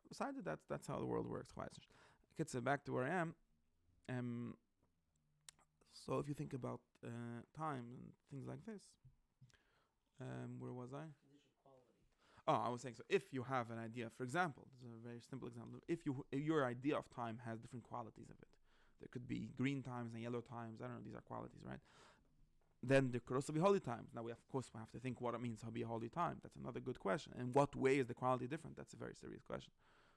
decided that's how the world works. Gets back to where I am. So if you think about time and things like this, where was I? Oh, I was saying, so if you have an idea, for example, this is a very simple example. If your idea of time has different qualities of it, there could be green times and yellow times. I don't know, these are qualities, right? Then there could also be holy times. Now we have to think what it means to be a holy time. That's another good question. In what way is the quality different? That's a very serious question.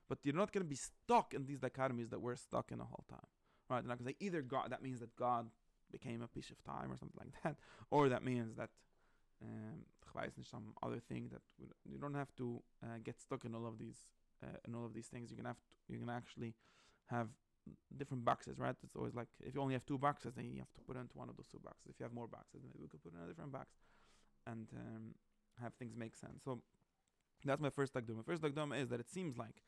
But you're not going to be stuck in these dichotomies that we're stuck in the whole time, right? You're not going to say either God, that means that God became a piece of time or something like that, or that means that some other thing. That you don't have to get stuck in all of these things. You can actually have different boxes, right? It's always like if you only have two boxes, then you have to put into one of those two boxes. If you have more boxes, maybe we could put in a different box and have things make sense. So that's my first dagdom. My first dagdom is that it seems like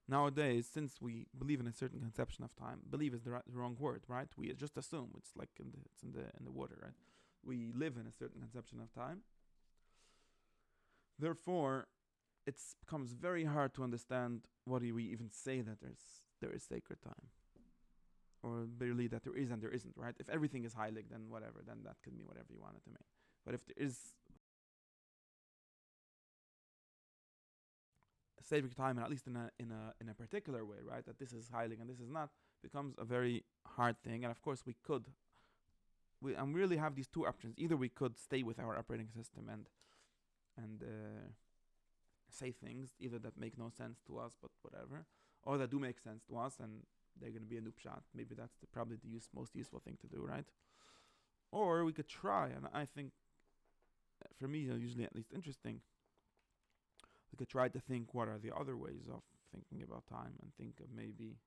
nowadays, since we believe in a certain conception of time, believe is the wrong word, right? We just assume it's like it's in the water, right? We live in a certain conception of time. Therefore, it becomes very hard to understand what do we even say that there is sacred time, or barely that there is and there isn't, right? If everything is heilig, then whatever, then that could mean whatever you want it to mean. But if there is sacred time, and at least in a particular way, right, that this is heilig and this is not, becomes a very hard thing. And of course, we really have these two options. Either we could stay with our operating system and say things either that make no sense to us, but whatever, or that do make sense to us, and they're going to be a nupshat. Maybe that's probably the most useful thing to do, right? Or we could try, and I think, for me, usually at least interesting, we could try to think what are the other ways of thinking about time, and think of maybe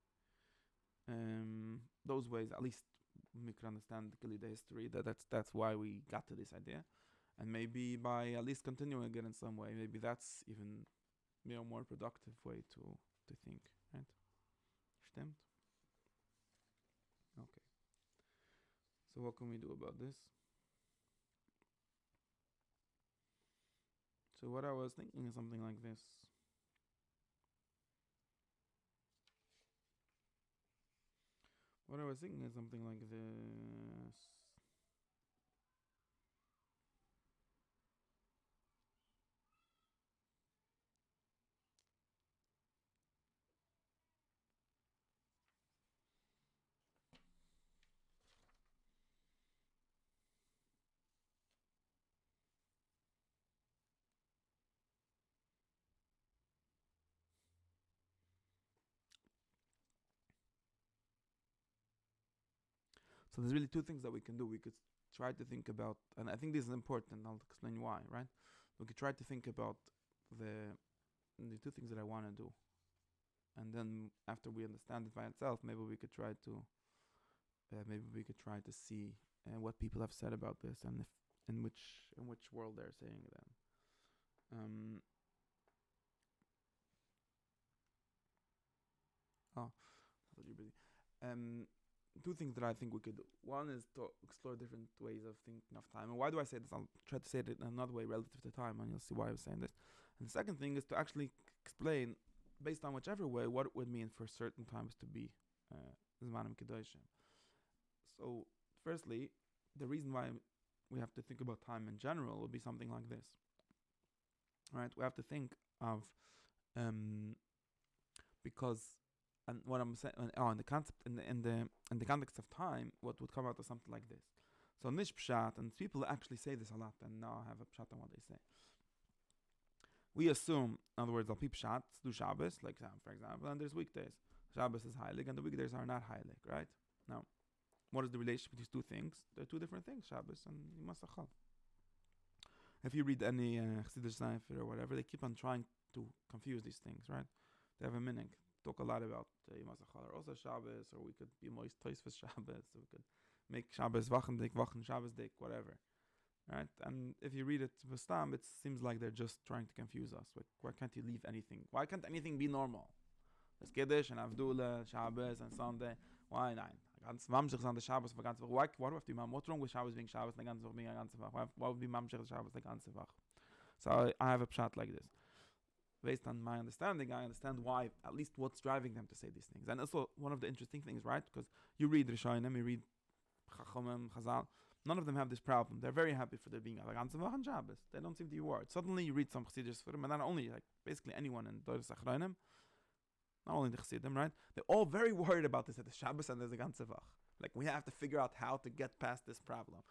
those ways. At least we could understand the history. That's why we got to this idea. And maybe by at least continuing it in some way, maybe that's even more productive way to think, right? Stimmt? Okay. So what can we do about this? So what I was thinking is something like this. So there's really two things that we can do. We could try to think about, and I think this is important. I'll explain why. Right? We could try to think about the two things that I want to do, and then after we understand it by itself, maybe we could try to see what people have said about this, and if in which world they're saying them. I thought you're busy. Two things that I think we could do. One is to explore different ways of thinking of time. And why do I say this? I'll try to say it in another way relative to time, and you'll see why I'm saying this. And the second thing is to actually explain, based on whichever way, what it would mean for certain times to be Zmanim Kedoshim. So, firstly, the reason why we have to think about time in general would be something like this. Right? We have to think of because, and what I'm saying, in the concept, in the context of time, what would come out of something like this. So nish pshat, and people actually say this a lot, and now I have a pshat on what they say. We assume, in other words, al pi pshat, do Shabbos, like for example, and there's weekdays. Shabbos is heilig, and the weekdays are not heilig, right? Now, what is the relationship with these two things? They're two different things, Shabbos and Yom HaSachal. If you read any Chassidus Sefer or whatever, they keep on trying to confuse these things, right? They have a meaning. Talk a lot about Yom HaSachal or also Shabbos, or we could be moist toys for Shabbos, so we could make Shabbos Wachendik, Wachen Shabbos Dik, whatever, right? And if you read it with Stam, it seems like they're just trying to confuse us. Like, why can't you leave anything? Why can't anything be normal? There's Kiddush and Avdullah, Shabbos and Sunday. Why not? Ganz Mamshech on the Shabbos for ganze Woche. Why do we have to be what's wrong with Shabbos being Shabbos the ganze Woche being a ganze Woche? Why would be Mamshech Shabbos the ganze Woche? So I have a pshat like this. Based on my understanding, I understand why, at least what's driving them to say these things. And also, one of the interesting things, right? Because you read Rishonim, you read Chachamim, Chazal, none of them have this problem. They're very happy for there being a ganze Woche on Shabbos. They don't seem to be worried. Suddenly you read some Chassidus for them, and not only, like, basically anyone in Doros Achronim, not only the Chassidim, right? They're all very worried about this at the Shabbos and there's a ganze Woche. Like, we have to figure out how to get past this problem.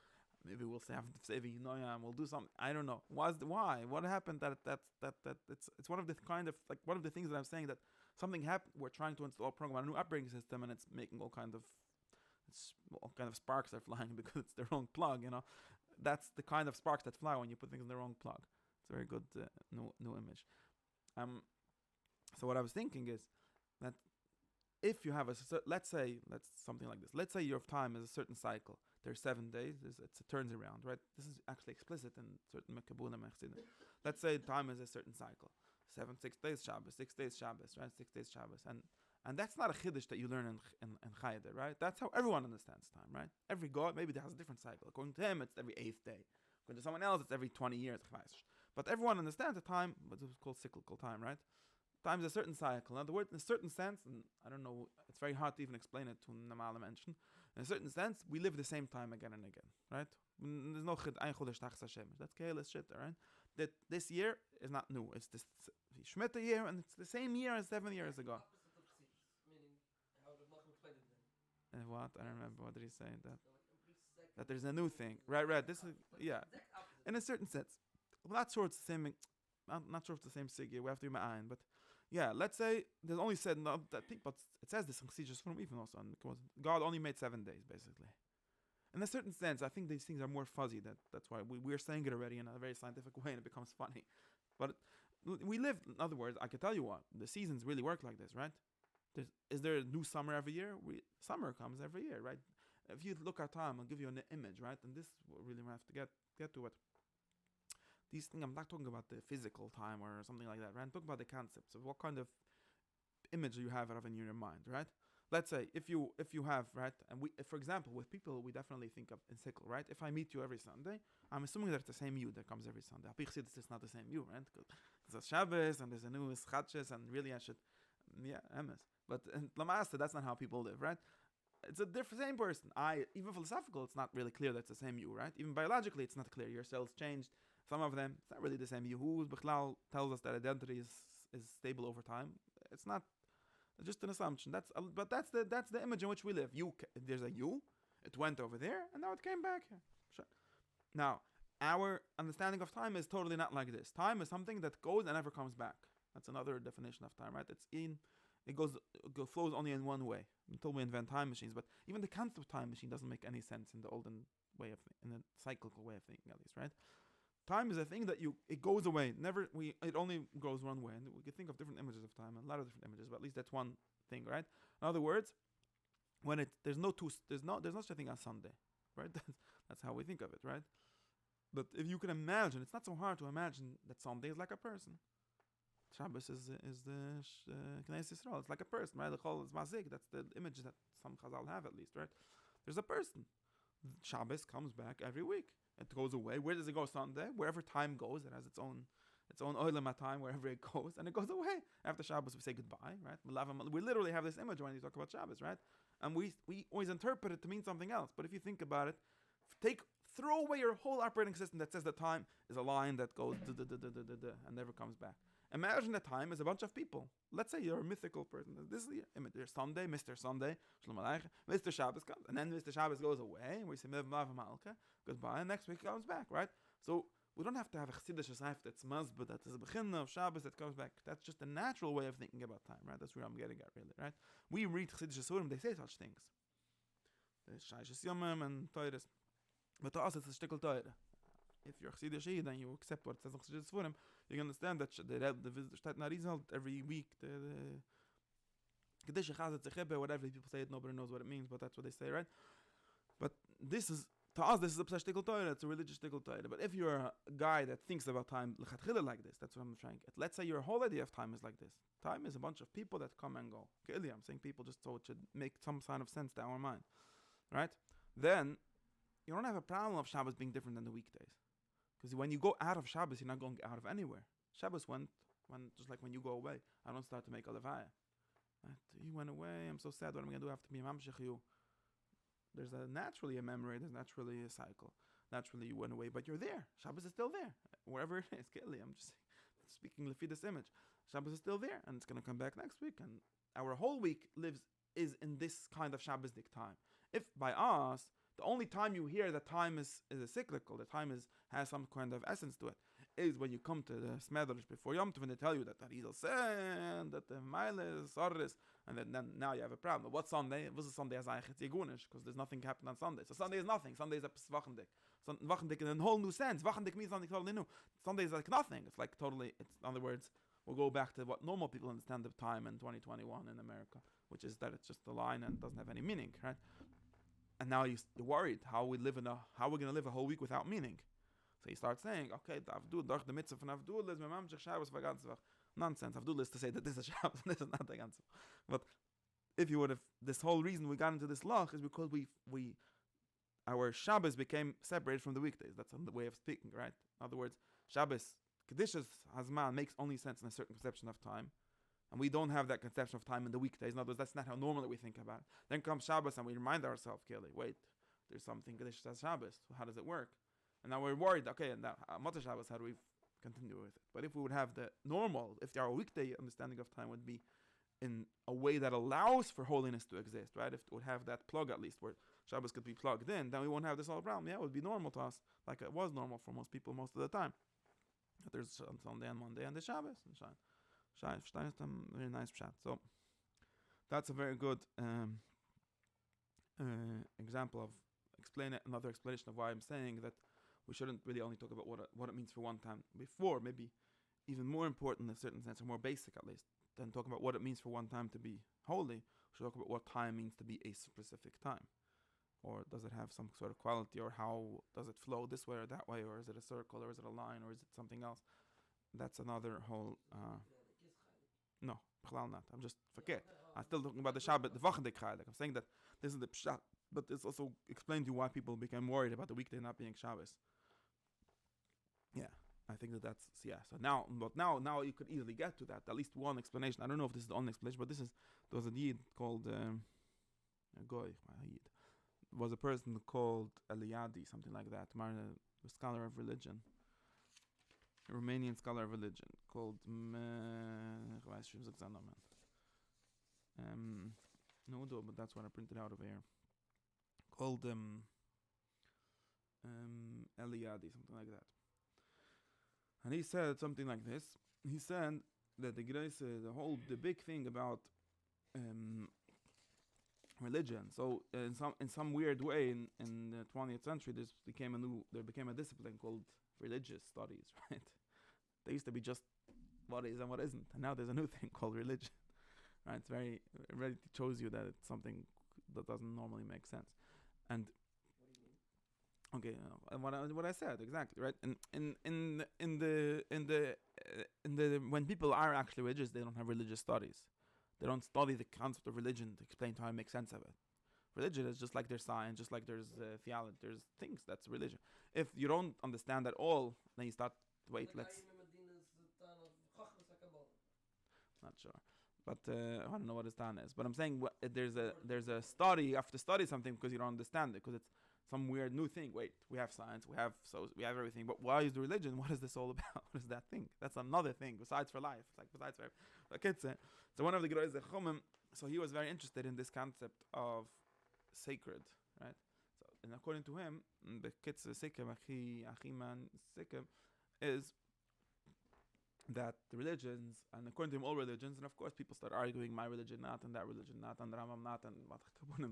Maybe we'll have to say V'yinoyam, we'll do something. I don't know. Why? What happened that it's one of the kind of, like, one of the things that I'm saying, that something happened. We're trying to install a program, a new operating system, and it's making all kind of sparks are flying because it's the wrong plug, you know. That's the kind of sparks that fly when you put things in the wrong plug. It's a very good new image. So what I was thinking is that if you have let's something like this. Let's say your time is a certain cycle. There's 7 days. It turns around, right? This is actually explicit in certain Mekabulim. Let's say time is a certain cycle. 6 days Shabbos, 6 days Shabbos, right? 6 days Shabbos, and that's not a chiddush that you learn in Chayda, right? That's how everyone understands time, right? Every god maybe has a different cycle. According to him, it's every 8th day. According to someone else, it's every 20 years. But everyone understands the time, what is called cyclical time, right? Time is a certain cycle. In other words, in a certain sense, and I don't know, it's very hard to even explain it to Namala mention. In a certain sense, we live the same time again and again, right? There's no ein chodesh tachas Hashem. That's keheles shit, right? That this year is not new. It's this Shemitah year, and it's the same year as 7 years ago. Meaning, how did Malcolm explain it then? What? I don't remember. What did he say? That there's a new thing. Right. This is, yeah. In a certain sense. I'm not sure it's the same. I'm not sure if it's the same sigya. We have to be ma'ayin, but yeah, let's say there's only said no, that thing, but it says this in Chassidus from even also, because God only made 7 days basically. In a certain sense, I think these things are more fuzzy. That's why we're saying it already in a very scientific way, and it becomes funny. But we live. In other words, I can tell you what the seasons really work like this, right? Is there a new summer every year? Summer comes every year, right? If you look at time, I'll give you an image, right? And this really we have to get to it. These things, I'm not talking about the physical time or something like that, right? I'm talking about the concepts of what kind of image you have in your mind, right? Let's say if you have, right, and for example, with people, we definitely think of in sickle, right? If I meet you every Sunday, I'm assuming that it's the same you that comes every Sunday. It's not the same you, right? Because there's a Shabbos and there's a new Schatches, and really I should, emes. But in Lamasta, that's not how people live, right? It's a different same person. Even philosophical, it's not really clear that it's the same you, right? Even biologically, it's not clear. Your cells changed. Some of them, it's not really the same you. Who Bichlal tells us that identity is stable over time. It's not. It's just an assumption. But that's the image in which we live. There's a you. It went over there, and now it came back here. Sure. Now, our understanding of time is totally not like this. Time is something that goes and never comes back. That's another definition of time, right? flows only in one way until we invent time machines. But even the concept of time machine doesn't make any sense in the olden way in a cyclical way of thinking, at least, right? Time is a thing that it goes away. It only goes one way, and we could think of different images of time, a lot of different images, but at least that's one thing, right? In other words, when there's no such a thing as Sunday, right? That's how we think of it, right? But if you can imagine, it's not so hard to imagine that Sunday is like a person. Shabbos is the Knesset Yisrael. It's like a person, right? The Chol is Mazik. That's the image that some Chazal have, at least, right? There's a person. Shabbos comes back every week. It goes away. Where does it go Sunday? Wherever time goes, it has its own oilam time wherever it goes, and it goes away. After Shabbos, we say goodbye, right? We literally have this image when you talk about Shabbos, right? And we always interpret it to mean something else. But if you think about it, throw away your whole operating system that says that time is a line that goes and never comes back. Imagine that time is a bunch of people. Let's say you're a mythical person. This is the image. There's Sunday, Mr. Sunday, Shalom Aleichem. Mr. Shabbos comes, and then Mr. Shabbos goes away, and we say goodbye, and next week he comes back, right? So we don't have to have a Chassidish Seif that's Mazbah, that is the beginning of Shabbos that comes back. That's just a natural way of thinking about time, right? That's where I'm getting at, really, right? We read Chassidish Asurim, they say such things. There's Shaish Yomim and Teures. But to us, it's a shtickle Teure. If you're Chassidish Yid and you accept what it says in Chassidish Asurim, you can understand that the State Narizal every week, the Kedisha Chazet Zechebe, whatever people say it, nobody knows what it means, but that's what they say, right? But this is, to us, this is a shtickle Teure, it's a religious shtickle Teure. But if you're a guy that thinks about time like this, that's what I'm trying to get. Let's say your whole idea of time is like this. Time is a bunch of people that come and go. Okay, I'm saying people just so it should make some sign of sense to our mind, right? Then you don't have a problem of Shabbos being different than the weekdays, because when you go out of Shabbos, you're not going out of anywhere. Shabbos went when just like when you go away. I don't start to make a levaya. Right? You went away. I'm so sad. What am I going to do after me? There's naturally a memory. There's naturally a cycle. Naturally, you went away, but you're there. Shabbos is still there, wherever it is. I'm just speaking lefi this image. Shabbos is still there, and it's going to come back next week. And our whole week is in this kind of Shabbosdik time. If by us, the only time you hear that time is a cyclical, that time has some kind of essence to it, is when you come to the Smedrish before Yom Tov and they tell you that the Rizal said, that the Meile is Sarris, and then now you have a problem. But what Sunday? What's a Sunday as Eichet Yegunish? Because there's nothing happened on Sunday. So Sunday is nothing. Sunday is a Wachendik. Wachendik in a whole new sense. Wachendik means something totally new. Sunday is like nothing. It's like totally, in other words, we'll go back to what normal people understand of time in 2021 in America, which is that it's just a line and doesn't have any meaning, right? And now you're worried how we're going to live a whole week without meaning. So you start saying, okay, the mitzvah von Avdul is memamshech Shabbos v'gantzvach. Nonsense. Avdul is to say that this is Shabbos and this is not the gantzvach. But if you would have, this whole reason we got into this lach is because our Shabbos became separated from the weekdays. That's the way of speaking, right? In other words, Shabbos, Kedishas Hazman makes only sense in a certain conception of time. And we don't have that conception of time in the weekdays. In other words, that's not how normally we think about it. Then comes Shabbos and we remind ourselves, clearly, wait, there's something Kedishas as Shabbos. So how does it work? And now we're worried, okay, and now Motzei Shabbos, how do we continue with it? But if we would have the normal, if our weekday understanding of time would be in a way that allows for holiness to exist, right? If it would have that plug at least where Shabbos could be plugged in, then we won't have this whole problem. Yeah, it would be normal to us, like it was normal for most people most of the time. That there's Sunday and Monday and the Shabbos and Shai. Very nice chat. So that's a very good example of another explanation of why I'm saying that we shouldn't really only talk about what it means for one time before, maybe even more important in a certain sense, or more basic at least, than talking about what it means for one time to be holy. We should talk about what time means to be a specific time. Or does it have some sort of quality, or how does it flow this way or that way, or is it a circle, or is it a line, or is it something else? That's another whole... no, not. I'm just forget. I'm still talking about the Shabbat, the Wachendik Chaylik. I'm saying that this is the Pshat, but it's also explained to you why people became worried about the weekday not being Shabbos. Yeah, I think that's So now you could easily get to that. At least one explanation. I don't know if this is the only explanation, but there was a Yid called was a person called Eliadi, something like that, a scholar of religion. A Romanian scholar of religion called but that's what I printed out of here. Called Eliadi, something like that. And he said something like this. He said that the big thing about um, religion. So in some weird way, in the 20th century, there became a discipline called religious studies, right? There used to be just what is and what isn't, and now there's a new thing called religion, right? It really shows you that it's something that doesn't normally make sense. And okay, and what I said exactly, right? And in the when people are actually religious, they don't have religious studies. They don't study the concept of religion to explain how to make sense of it. Religion is just like there's science, just like there's theology, there's things that's religion. If you don't understand at all, then you start, wait, let's, not sure. But I don't know what his Tan is. But I'm saying there's a study, you have to study something because you don't understand it, because it's some weird new thing. Wait, we have science, we have everything, but why is the religion? What is this all about? What is that thing? That's another thing besides for life. It's like besides for okay, so one of the Gedolos Chachomim, so he was very interested in this concept of sacred, right? So, and according to him, the Kitzur Sikkim, Achiman Sikkim, is that the religions, and according to him, all religions, and of course people start arguing my religion not, and that religion not, and Rambam not, and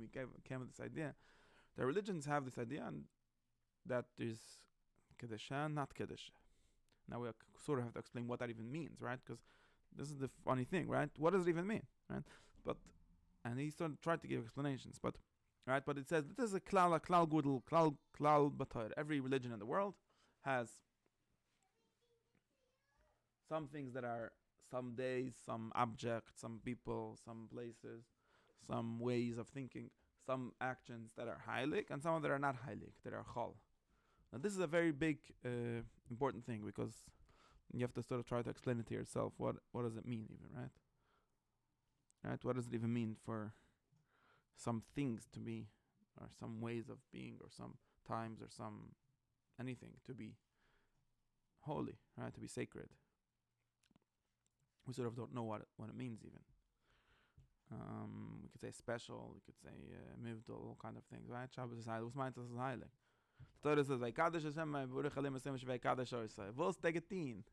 we came with this idea. The religions have this idea and that there's Kedusha, not Kedusha. Now we sort of have to explain what that even means, right? Because this is the funny thing, right? What does it even mean, right? And he sort of tried to give explanations, but it says this is a klal gudel, klal b'Torah. Every religion in the world has some things that are some days, some objects, some people, some places, some ways of thinking, some actions that are heilig, and some that are not heilig, that are chol. Now this is a very big, important thing, because you have to sort of try to explain it to yourself. What does it mean even, right? Right? What does it even mean for some things to be, or some ways of being, or some times, or some anything to be holy, right? To be sacred. We sort of don't know what it means even. We could say special, we could say mivdal, all kind of things, right? Shabbos is heilig. Was meint das is heilig? The Torah says, "Vaykadosh Hashem v'urich alim Hashem v'aykadosh Osai." Vos tegetin.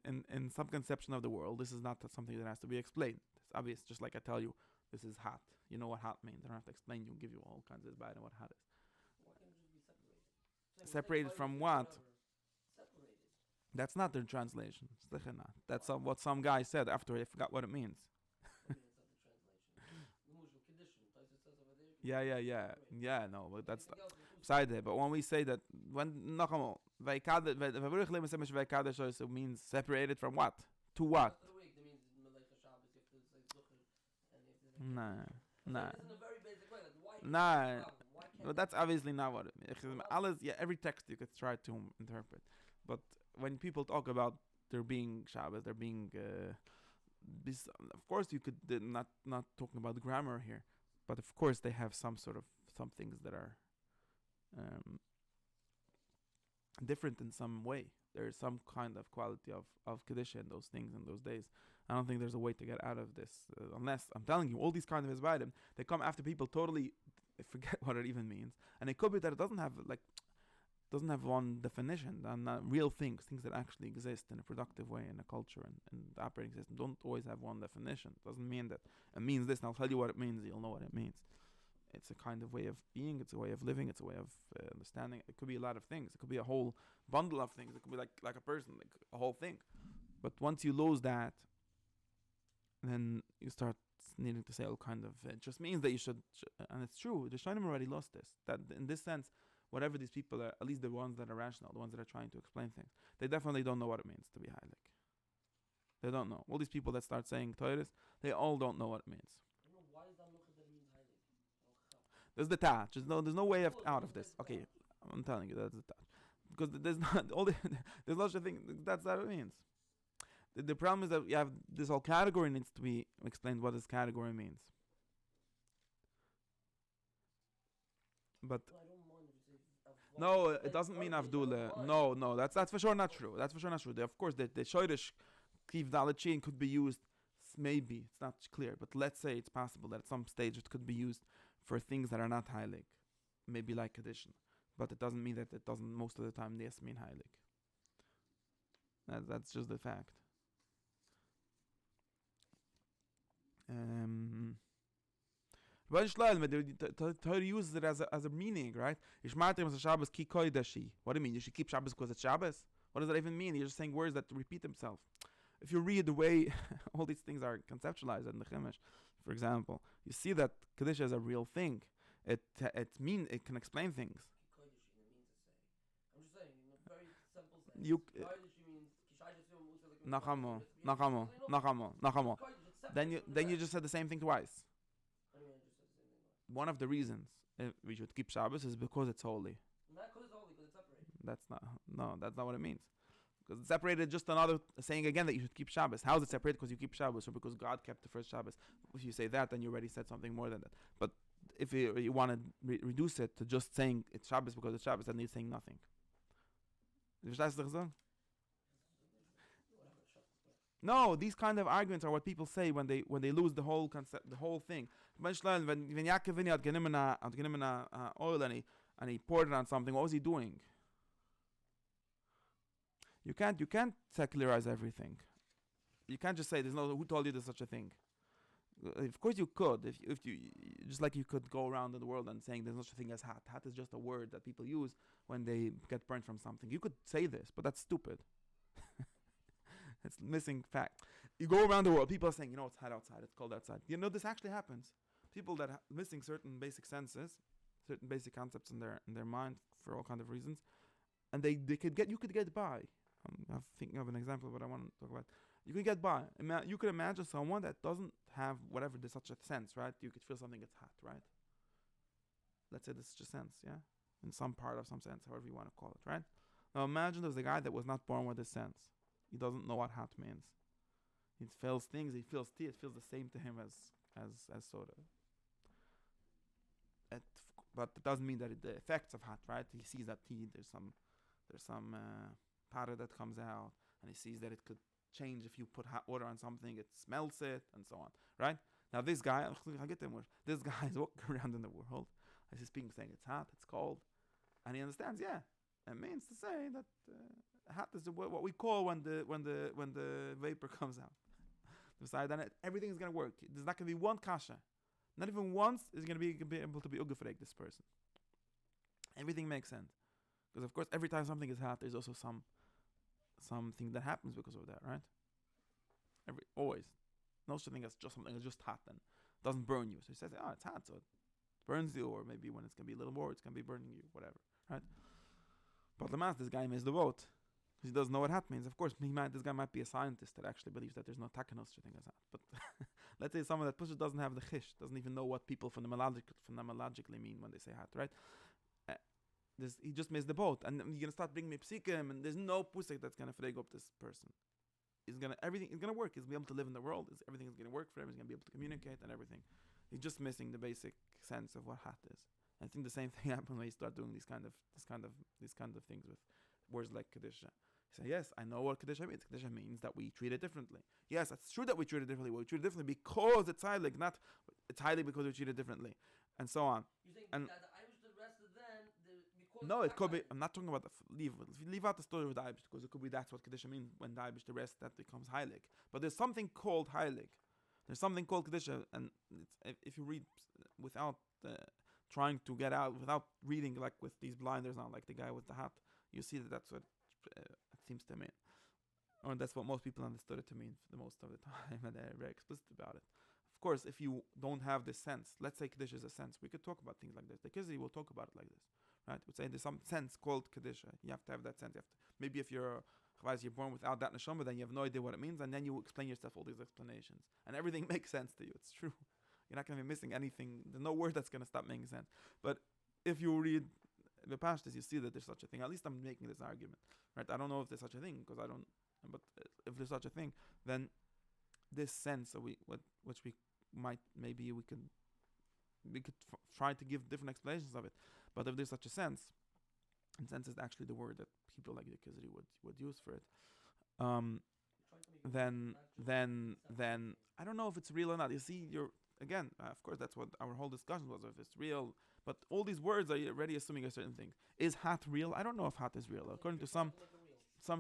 In some conception of the world, this is not something that has to be explained. It's obvious, just like I tell you, this is hot. You know what hot means. I don't have to explain you and give you all kinds of bad and what hot is. Why can't it just be separated? Separated from what? That's not their translation. That's what some guy said after he forgot what it means. Yeah, no, but that's beside it. But when we say that, when Nachamo, it means separated from what? To what? Nah. But that's obviously not what it means. Every text you could try to interpret. But when people talk about there being Shabbos, there being, of course you could, not talking about the grammar here, but of course they have some things that are different in some way. There is some kind of quality of Kedusha in those things in those days. I don't think there's a way to get out of this, unless, I'm telling you, all these kinds of Isbaidim, they come after people totally forget what it even means. And it could be that it doesn't have one definition, and real things that actually exist in a productive way in a culture and the operating system don't always have one definition. It doesn't mean that it means this, and I'll tell you what it means, you'll know what it means. It's a kind of way of being, it's a way of living, it's a way of understanding. It could be a lot of things. It could be a whole bundle of things. It could be like a person, like a whole thing. But once you lose that, then you start needing to say all kind of, it just means that you should, and it's true, the Shainim already lost this, that in this sense, whatever these people are, at least the ones that are rational, the ones that are trying to explain things, they definitely don't know what it means to be heilig. They don't know. All these people that start saying Torahs, they all don't know what it means. Why is that that means heilig? There's the touch. There's no way out of this. Okay, I'm telling you, that's the touch. Because there's not there's no such thing. That's what it means. The problem is that you have this whole category needs to be explained what this category means. But no, it doesn't mean Avdullah. No, that's for sure not true. That's for sure not true. Of course, the Shoirish Kiv Dalachin could be used. Maybe it's not clear, but let's say it's possible that at some stage it could be used for things that are not heilig, maybe like addition. But it doesn't mean that it doesn't most of the time yes mean heilig. That's just the fact. But the Torah uses it as a meaning, right? Shabbos ki kodeshi. What do you mean? You should keep Shabbos because it's Shabbos? What does that even mean? You're just saying words that repeat themselves. If you read the way all these things are conceptualized in the Chumash, for example, you see that Kedusha is a real thing. It can explain things. I'm just saying, in a very simple sense. You Nachamo. Then you just said the same thing twice. One of the reasons we should keep Shabbos is because it's holy. Not because it's holy, because it's separated. That's not what it means. Because it's separated, just another saying again that you should keep Shabbos. How is it separated? Because you keep Shabbos, or because God kept the first Shabbos? If you say that, then you already said something more than that. But if you want to reduce it to just saying it's Shabbos because it's Shabbos, then you're saying nothing. No, these kind of arguments are what people say when they lose the whole concept, the whole thing. When Yaakov Avinu had genommen oil and he poured it on something, what was he doing? You can't secularize everything. You can't just say there's no who told you there's such a thing. Of course you could, if you just like you could go around in the world and saying there's no such a thing as hat. Hat is just a word that people use when they get burnt from something. You could say this, but that's stupid. It's missing fact. You go around the world, people are saying, it's hot outside, it's cold outside. This actually happens. People that are missing certain basic senses, certain basic concepts in their mind for all kind of reasons, and you could get by. I'm thinking of an example, but I want to talk about. You could get by. You could imagine someone that doesn't have whatever there's such a sense, right? You could feel something gets hot, right? Let's say there's such a sense, yeah? In some part of some sense, however you want to call it, right? Now imagine there's a guy that was not born with this sense. He doesn't know what hot means. He feels things, he feels tea, it feels the same to him as soda. But it doesn't mean that the effects of hot, right? He sees that tea, there's some powder that comes out, and he sees that it could change if you put hot water on something, it smells it, and so on, right? Now this guy is walking around in the world, as he's speaking, saying it's hot, it's cold, and he understands, it means to say that hot is what we call when the vapor comes out. Besides that, everything is going to work. There's not going to be one kasha. Not even once is going to be able to be ugefreg, this person. Everything makes sense. Because of course, every time something is hot, there's also something that happens because of that, right? Always. No such thing as just something that's just hot and doesn't burn you. So he says, it's hot, so it burns you, or maybe when it's going to be a little more, it's going to be burning you, whatever, right? But the this guy missed the boat. Because he doesn't know what hot means. Of course, this guy might be a scientist that actually believes that there's no takanos such thing as hot. But let's say someone that doesn't have the chish, doesn't even know what people phenomenologically mean when they say hot, right? He just missed the boat. And you're going to start bringing me psikim, and there's no pusik that's going to frag up this person. Everything is going to work. He's going to be able to live in the world. Everything is going to work for him. He's going to be able to communicate and everything. He's just missing the basic sense of what hot is. I think the same thing happens when you start doing these kind of things with words like Kedusha. You say, yes, I know what Kedusha means. Kedusha means that we treat it differently. Yes, it's true that we treat it differently. We treat it differently because it's heilig, not it's heilig because we treat it differently, and so on. You're saying and that the Irish the rest of them, because no, it could be. I'm not talking about leave out the story with the Irish, because it could be that's what Kedusha means when the Irish the rest that becomes heilig. But there's something called heilig. There's something called Kedusha, and if you read without trying to get out, without reading like with these blinders on, like the guy with the hat, you see that's what it seems to mean, or that's what most people understood it to mean for the most of the time, and they're very explicit about it. Of course, if you don't have this sense, let's say Kedusha is a sense, we could talk about things like this. The Kizri will talk about it like this, right? We'd say there's some sense called Kedusha. You have to have that sense. Maybe if you're born without that neshama, then you have no idea what it means, and then you explain yourself all these explanations, and everything makes sense to you. It's true. You're not going to be missing anything. There's no word that's going to stop making sense. But if you read the Pashtas, you see that there's such a thing. At least I'm making this argument, right? I don't know if there's such a thing, because I don't. But if there's such a thing, then this sense that we could try to give different explanations of it. But if there's such a sense, and sense is actually the word that people like the Kizri would use for it. Then I don't know if it's real or not. You see, again, of course, that's what our whole discussion was, if it's real. But all these words are already assuming a certain thing. Is hat real? I don't know if hat is real. According to some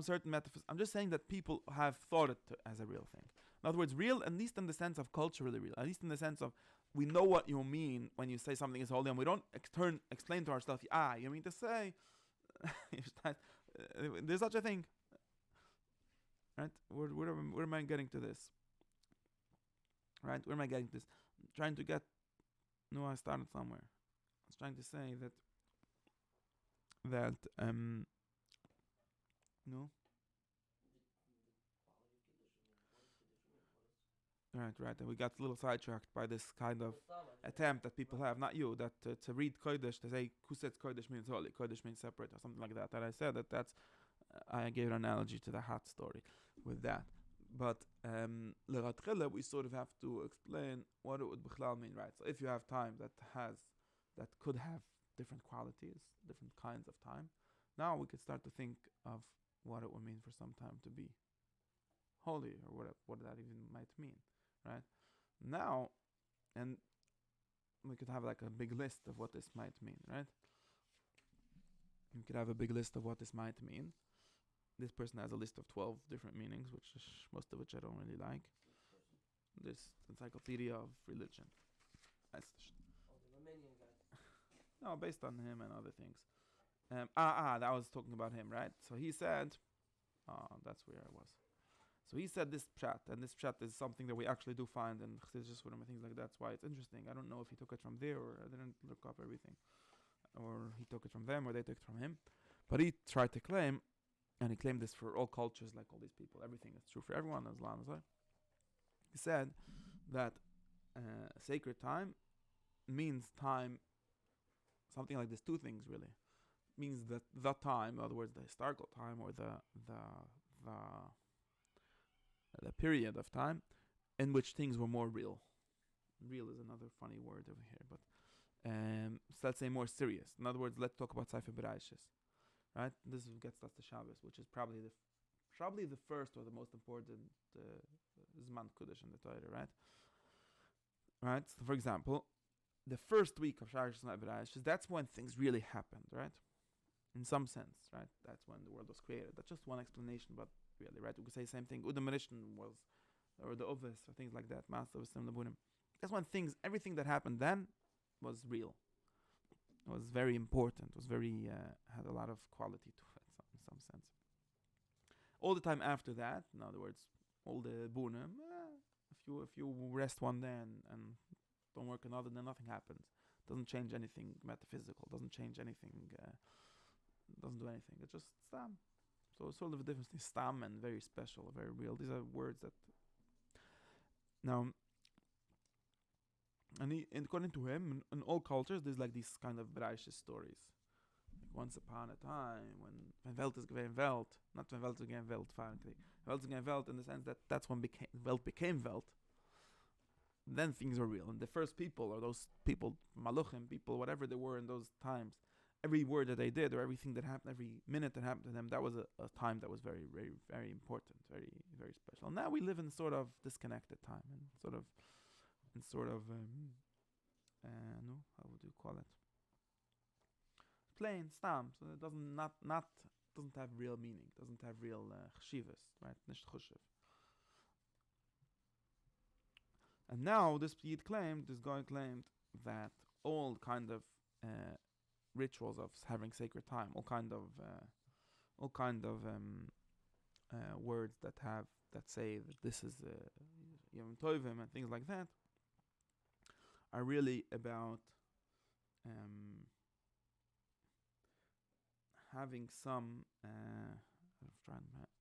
certain metaphysics, I'm just saying that people have thought it as a real thing. In other words, real, at least in the sense of culturally real, at least in the sense of we know what you mean when you say something is holy, and we don't explain to ourselves, you mean to say, there's such a thing. Right? Where am I getting to this? Right? Where am I getting to this? I'm trying to get, no, I started somewhere. I was trying to say that, no? Right, and we got a little sidetracked by this kind of attempt that people have, not you, that to read Kodesh, to say Kusetz Kodesh means holy, Kodesh means separate, or something like that. And I said that's, I gave an analogy to the hat story with that. But L'Ratchila, we sort of have to explain what it would Bichlal mean, right? So if you have time that could have different qualities, different kinds of time, now we could start to think of what it would mean for some time to be holy, or what that even might mean. Right now, and we could have like a big list of what this might mean, right? You could have a big list of what this might mean. This person has a list of 12 different meanings, most of which I don't really like. This encyclopedia of religion. That's the Romanian guy. No, based on him and other things. That was talking about him, right? So he said, that's where I was. So he said this pshat, and this pshat is something that we actually do find in Chassidus and things like that. That's why it's interesting. I don't know if he took it from there, or I didn't look up everything, or he took it from them, or they took it from him. But he tried to claim, and he claimed this for all cultures, like all these people. Everything is true for everyone, as long as he said that sacred time means time, something like this. Two things really means that the time, in other words, the historical time, or the period of time in which things were more real. Real is another funny word over here, but so let's say more serious. In other words, let's talk about Sefer Bereshis, right? This gets us to Shabbos, which is probably the first or the most important Zman Kodesh in the Torah, right? Right. So for example, the first week of Shabbos Bereshis, that's when things really happened, right? In some sense, right? That's when the world was created. That's just one explanation, but really, right? We could say the same thing. Udam Rishon was, or the Ovis, or things like that. Master was Labunim. That's when everything that happened then was real. It was very important. It was very, had a lot of quality to it, in some sense. All the time after that, in other words, all the Bunim, if you rest one day and don't work another, then nothing happens. Doesn't change anything metaphysical. Doesn't change anything. Doesn't do anything. It's just stam. So it's sort of a difference between stam and very special, very real. These are words that now, and according to him, in all cultures, there's like these kind of Bereshis stories. Like once upon a time, when Welt is gewesen Welt, not when Welt is gewesen Welt, Welt is gewesen Welt, in the sense that that's when Welt became Welt. Then things were real, and the first people, or those people, Maluchim people, whatever they were in those times, every word that they did, or everything that happened, every minute that happened to them, that was a time that was very, very, very important, very, very special. Now we live in sort of disconnected time, and sort of, no, how would you call it? Plain stam. So it doesn't have real meaning, doesn't have real chshivas, right? Nicht chushiv. And now this guy claimed that all kind of rituals of having sacred time, all kind of words that say that this is Yom Tovim and things like that, are really about having some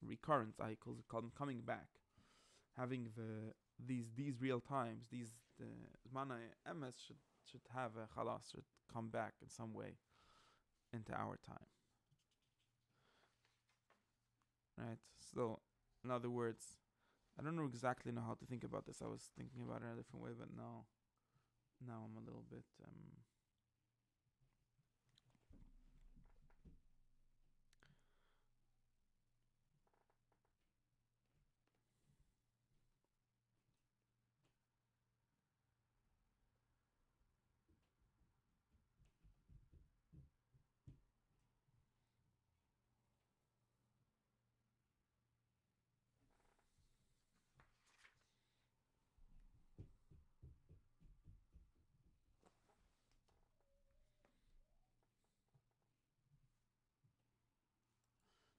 recurrence. I call them coming back, having these real times, these Zmanai Emes should have a chalas, should come back in some way into our time, right? So, in other words, I don't exactly know how to think about this. I was thinking about it in a different way, but now I'm a little bit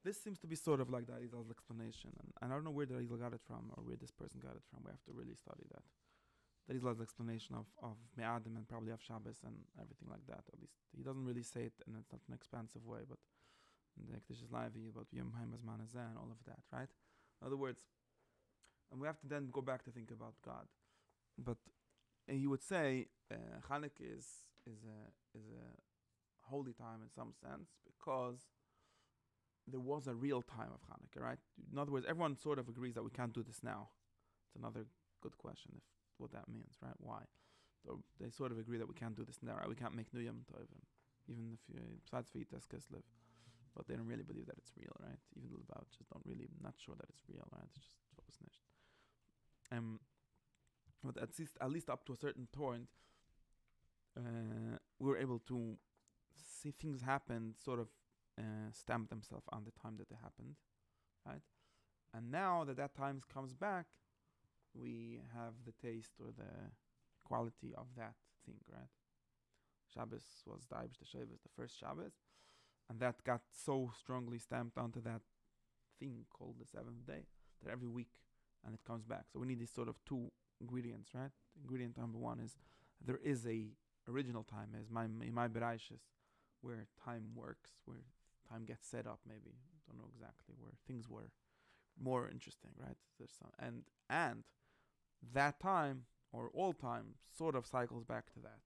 this seems to be sort of like the Arizal's explanation, and I don't know where the Arizal got it from, or where this person got it from. We have to really study that. The Arizal's explanation of Me'adim and probably of Shabbos and everything like that. At least he doesn't really say it in such an expansive way, but the Ektish is Lavi about Yom Haim Azman Hazeh and all of that, right? In other words, and we have to then go back to think about God. But you would say Chanukah is a holy time in some sense because there was a real time of Chanukah, right? In other words, everyone sort of agrees that we can't do this now. It's another good question, if what that means, right? Why? So they sort of agree that we can't do this now, right? We can't make New Yom Tovim, even if you, besides for Yitzchok Kislev. But they don't really believe that it's real, right? Even the Lubavitchers don't really, not sure that it's real, right? It's just focus nicht. But at least up to a certain point, we were able to see things happen, sort of stamp themselves on the time that they happened, right? And now that time comes back, we have the taste or the quality of that thing, right? Shabbos was the first Shabbos, and that got so strongly stamped onto that thing called the seventh day that every week, and it comes back. So we need these sort of two ingredients, right? Ingredient number one is there is a original time, as my Bereshis, where time works, where time gets set up. Maybe don't know exactly where things were more interesting, right? There's some and that time or all time sort of cycles back to that.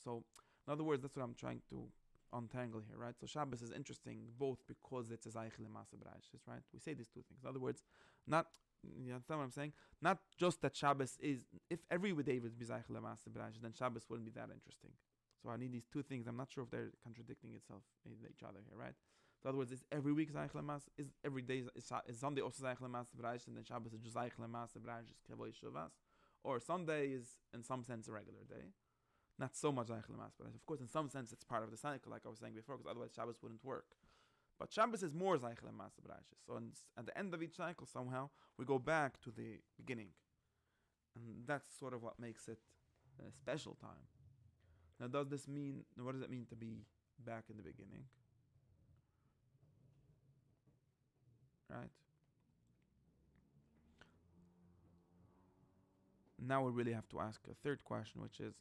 So in other words, that's what I'm trying to untangle here, right? So Shabbos is interesting both because it's a Zaychel Masa Bereshis, right? We say these two things. In other words, not, you understand what I'm saying? Not just that Shabbos is, if every day would be Zaychel Masa Bereshis, then Shabbos wouldn't be that interesting. So I need these two things. I'm not sure if they're contradicting itself in each other here, right? So in other words, is every week Zaychel Masa, is every day is Sunday also Zaychel Masa Bereshis, and then Shabbos is just Zaychel Masa Bereshis Kavoi Shavas, or Sunday is in some sense a regular day. Not so much Zaychel Masa Bereshis. Of course, in some sense, it's part of the cycle, like I was saying before, because otherwise Shabbos wouldn't work. But Shabbos is more Zaychel Masa Bereshis. So at the end of each cycle, somehow, we go back to the beginning. And that's sort of what makes it a special time. Now, what does it mean to be back in the beginning? Right? Now we really have to ask a third question, which is,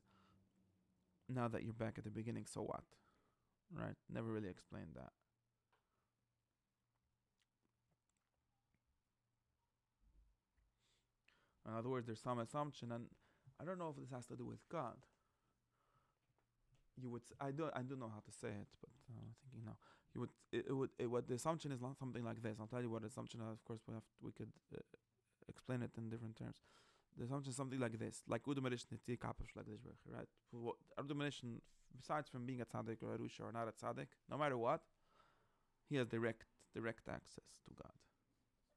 now that you're back at the beginning, so what? Right? Never really explained that. In other words, there's some assumption, and I don't know if this has to do with God. I do know how to say it, but thinking now, what the assumption is not something like this. I'll tell you what the assumption is. Of course, we could explain it in different terms. The assumption is something like this, like Udumerish Nitzi Kapash like this, right? Udumerish, besides from being a tzaddik or a rusha or not a tzaddik, no matter what, he has direct access to God,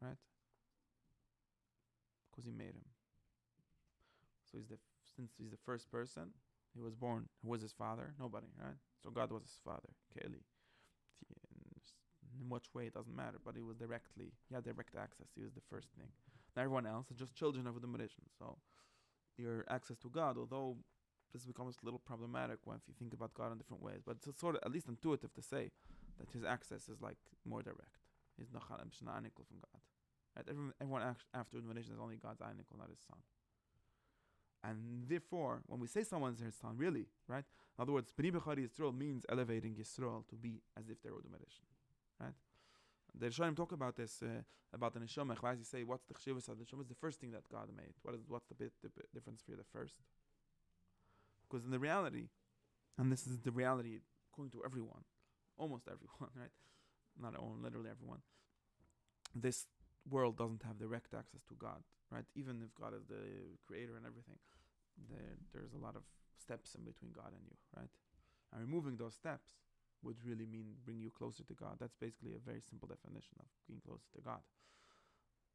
right? Because he made him. So since he's the first person, he was born. Who was his father? Nobody, right? So God was his father, Keli. In which way, it doesn't matter, but he had direct access. He was the first thing. Now everyone else is just children of the magician. So your access to God, although this becomes a little problematic if you think about God in different ways, but it's sort of at least intuitive to say that his access is like more direct. He's not equal from God. Right? Everyone after the magician is only God's equal, not his son. And therefore, when we say someone's his son, really, right? In other words, B'ni B'chari Yisrael means elevating Yisrael to be as if they're the magician, right? The Rishonim talk about this, about the Neshama. Why does he say, what's the Chshivas of the Neshama? Is the first thing that God made. What's the difference for the first? Because in the reality, and this is the reality according to everyone, almost everyone, right? Not literally everyone. This world doesn't have direct access to God, right? Even if God is the creator and everything, there's a lot of steps in between God and you, right? And removing those steps would really mean bring you closer to God. That's basically a very simple definition of being closer to God.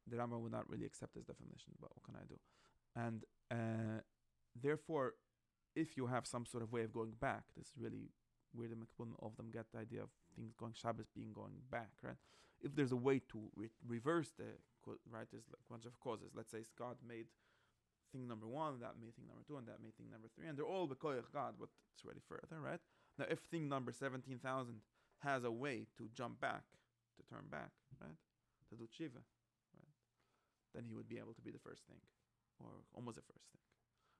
The Rambam would not really accept this definition, but what can I do? And therefore, if you have some sort of way of going back, this is really where all of them get the idea of things going, Shabbos being going back, right? If there's a way to reverse right, there's like a bunch of causes. Let's say God made thing number one, that made thing number two, and that made thing number three, and they're all b'koyach God, but it's already further, right? Now, if thing number 17,000 has a way to jump back to turn back, right? To do tshiva, right? Then he would be able to be the first thing, or almost the first thing.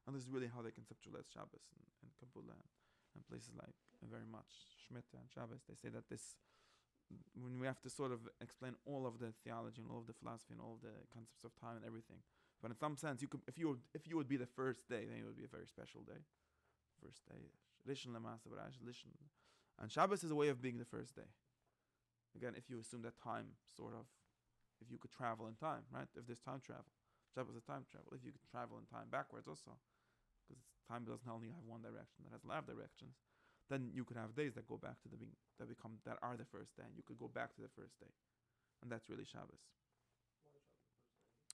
And this is really how they conceptualize Shabbos and Kabbalah and places like very much Shemitah and Shabbos. They say that this, when we have to sort of explain all of the theology and all of the philosophy and all of the concepts of time and everything. But in some sense, you could, if you would be the first day, then it would be a very special day. First day, Rishon Lamasa B'Rash, Rishon, and Shabbos is a way of being the first day. Again, if you assume that time, sort of, if you could travel in time, right? If there's time travel, Shabbos is time travel. If you could travel in time backwards also, because time doesn't only have one direction, that has a lot of directions. Then you could have days that go back to the that are the first day, and you could go back to the first day, and that's really Shabbos.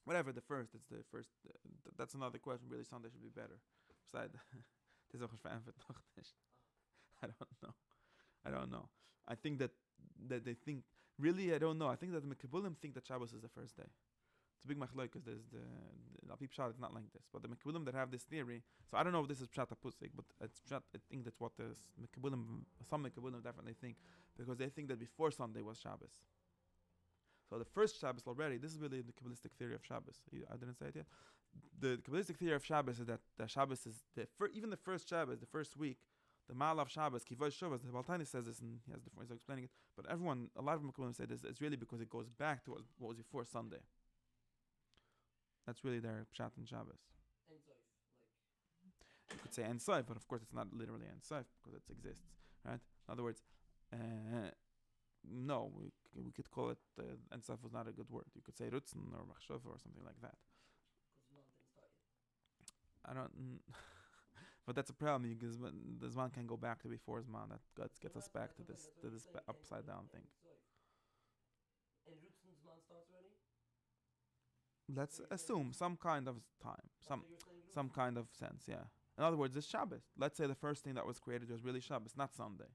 Whatever the first, it's the first. That's another question. Really, Sunday should be better. Besides, I don't know. I think that they think, really, I don't know. I think that the Mekabulim think that Shabbos is the first day. It's a big machlok because there's the Apip Pshat, it's not like this. But the Mekabulim that have this theory, so I don't know if this is Pshat Apusik, but it's Pshat, I think that's what the Mekabulim, some Mekabulim definitely think, because they think that before Sunday was Shabbos. So the first Shabbos already, this is really the Kabbalistic theory of Shabbos. I didn't say it yet. The Kabbalistic theory of Shabbos is that the Shabbos is, even the first Shabbos, the first week, the Ma'al of Shabbos, Kivoj Shabbos, the Baltani says this, and he has different ways of explaining it, but a lot of Mekabulim say this, it's really because it goes back to what was before Sunday. That's really their Pshat and Shabbos. You could say Ein Sof, but of course it's not literally Ein Sof because it exists, right? In other words, no, we could call it Ein Sof was not a good word. You could say Rutzen or Machshava or something like that. I don't. But that's a problem because the Zman can go back to before Zman. That gets us back to this upside down thing. And Rutzen's Zman starts already? Let's assume some kind of time, some kind of sense, yeah. In other words, it's Shabbos. Let's say the first thing that was created was really Shabbos, not Sunday.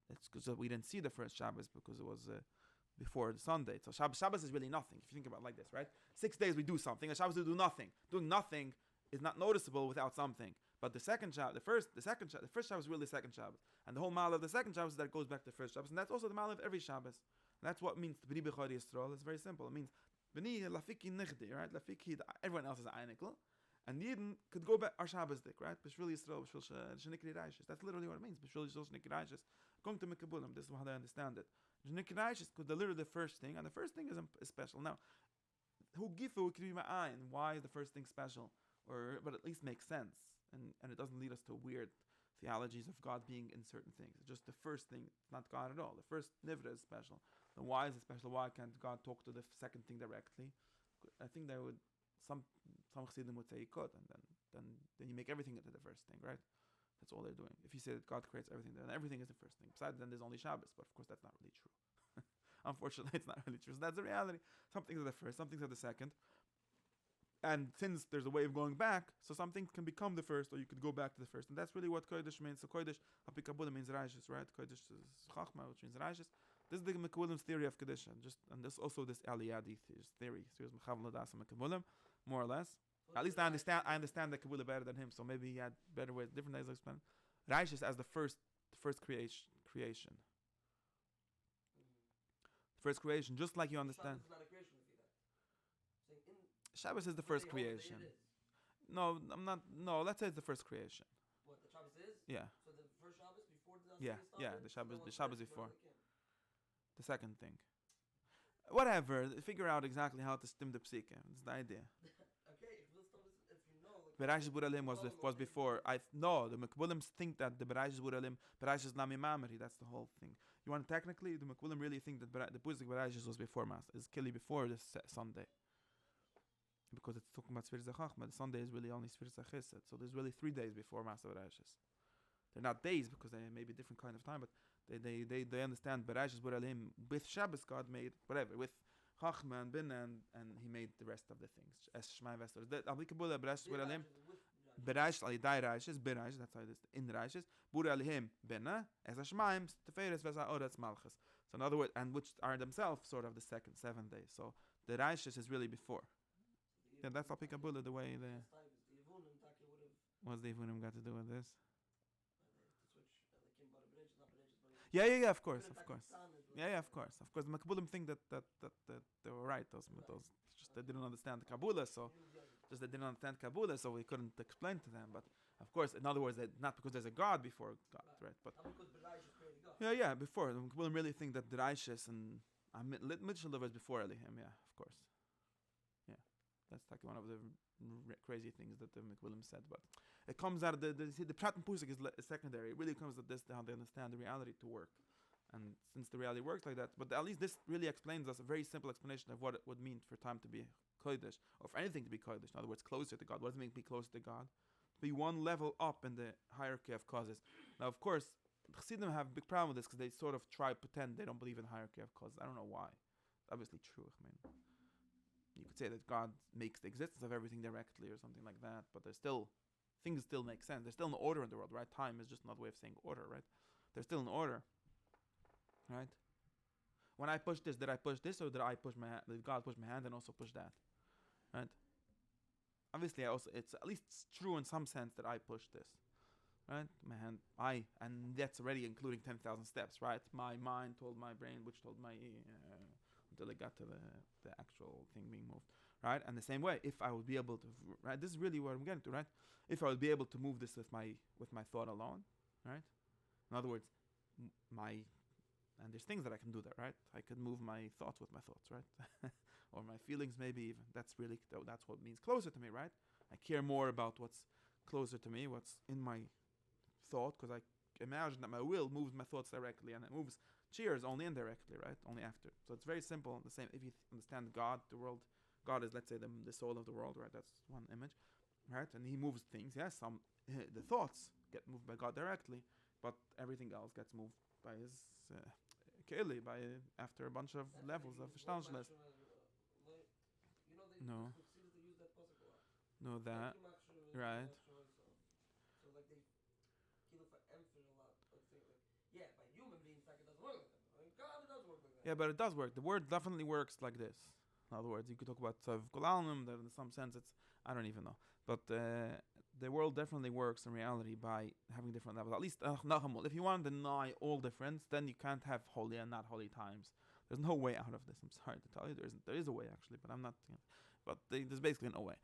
It's because we didn't see the first Shabbos because it was before the Sunday. So Shabbos is really nothing, if you think about it like this, right? 6 days we do something, and Shabbos we do nothing. Doing nothing is not noticeable without something. But the second Shabbos, the first Shabbos is really the second Shabbos. And the whole mile of the second Shabbos is that it goes back to the first Shabbos. And that's also the mile of every Shabbos. And that's what it means to B'ni B'chari Yisrael. It's very simple. It means B'ni Lafiki Nichdi, right? Lafiki, everyone else is Einikl. And Yidden could go back, our Shabbos dik, right? B'shvil Yisrael, B'shvil Shenikri Reishis. That's literally what it means. B'shvil Yisrael Shenikri Reishis. Going to Mekabulim, this is how they understand it. Shenikri Reishis could deliver the first thing, and the first thing is special. Now, who gifu could be ma'ayin? Why is the first thing special? But at least makes sense. And it doesn't lead us to weird theologies of God being in certain things. It's just the first thing, it's not God at all. The first nivra is special. Then why is it special? Why can't God talk to the second thing directly? I think they would, some chassidim would say he could, and then you make everything into the first thing, right? That's all they're doing. If you say that God creates everything, then everything is the first thing. Besides, then there's only Shabbos, but of course that's not really true. Unfortunately, it's not really true. So that's the reality. Some things are the first, some things are the second. And since there's a way of going back, so something can become the first, or you could go back to the first. And that's really what Kodesh means. So Kodesh, Hapikabula means Raishis, right? Kodesh is Chachma, which means Raishis. This is the Mekabulim's theory of Kodesh. And this also this Aliyadi theory. So it's Mechav Ladas and Mekabulim, more or less. At least I understand the Kabbalah better than him, so maybe he had better ways, different ways of explaining. Raishis as the first creation. The first creation, just like you understand. Shabbos is the first creation. No, I'm not. No, let's say it's the first creation. What the Shabbos is? Yeah. So the first Shabbos before the The Shabbos before. The second thing. Whatever. Figure out exactly how to stim the psike. That's the idea. Okay, if you know. Bereshis Buralim was before. The Mekbulim think that the Bereshis Buralim, Bereshis Nami Mamari. That's the whole thing. You want technically, the Mekbulim really think that the Puzik Bereshis was before Mass. Is Kili before this Sunday. Because it's talking about Sfirza Chachma. The Sunday is really only Sfirza Chesed. So there's really 3 days before Masa Bereshis. They're not days because they may be different kind of time, but they understand Bereshis Buralim with Shabbos God made whatever with Chachma and Bin and he made the rest of the things. Es Shmai Vester. Ablikabula Bereshis Buralim. Bereshis Alidai Reishis Bereshis. That's how it is in Reishis. Buralim Bina Es Shmaim Teferes Vesa Oretz Malchus. So in other words, and which are themselves sort of the second 7 days. So the Reishis is really before. Yeah, that's Al Pikabula, the way the. What's the Yivunim got to do with this? Yeah, of course, Even of like course. Pakistan is like- Yeah, of course. Of course, the Makbulim think that they were right. Those just they didn't understand Kabbalah, so just they didn't understand Kabbalah, so we couldn't explain to them. But of course, in other words, not because there's a God before God, right? But Not because B'Raish is created God. yeah, before the Makbulim really think that the Raishis and Mitchell was before Elihim. Yeah, of course. Yeah, that's like one of the crazy things that the Makbulim said. But it comes out of the Prat and Pusik is secondary. It really comes at this how they understand the reality to work. And since the reality works like that, but at least this really explains us a very simple explanation of what it would mean for time to be kodesh, or for anything to be kodesh. In other words, closer to God. What does it mean to be closer to God? To be one level up in the hierarchy of causes. Now, of course, the Chassidim have a big problem with this because they sort of try to pretend they don't believe in hierarchy of causes. I don't know why. It's obviously true. I mean, you could say that God makes the existence of everything directly or something like that, but there's still things still make sense. There's still an order in the world, right? Time is just another way of saying order, right? There's still an order. Right? When I push this, did I push this or did I push my hand? Did God push my hand and also push that? Right? Obviously, it's at least true in some sense that I pushed this. Right? My hand, and that's already including 10,000 steps, right? My mind told my brain, which told my until it got to the actual thing being moved. Right? And the same way, if I would be able to, right? This is really what I'm getting to, right? If I would be able to move this with my thought alone, right? In other words, and there's things that I can do there, right? I can move my thoughts with my thoughts, right? Or my feelings, maybe even. That's what means closer to me, right? I care more about what's closer to me, what's in my thought, because I imagine that my will moves my thoughts directly, and it moves cheers only indirectly, right? Only after. So it's very simple. The same. If you understand God, the world, God is, let's say, the soul of the world, right? That's one image, right? And He moves things. Yes, the thoughts get moved by God directly, but everything else gets moved by His Keli, after a bunch of levels of Verstandsness. No. They use that pasuk a lot. No, that. Right. So like they kill it for emphasis a lot. But think like, yeah, by human beings, like it doesn't work like that. I mean, God, it does work like that. Yeah, but it does work. The word definitely works like this. In other words, you could talk about Kolalnim, that in some sense it's, I don't even know. But the world definitely works in reality by having different levels. At least, if you want to deny all difference, then you can't have holy and not holy times. There's no way out of this. I'm sorry to tell you, there is a way actually, but I'm not. But there's basically no way,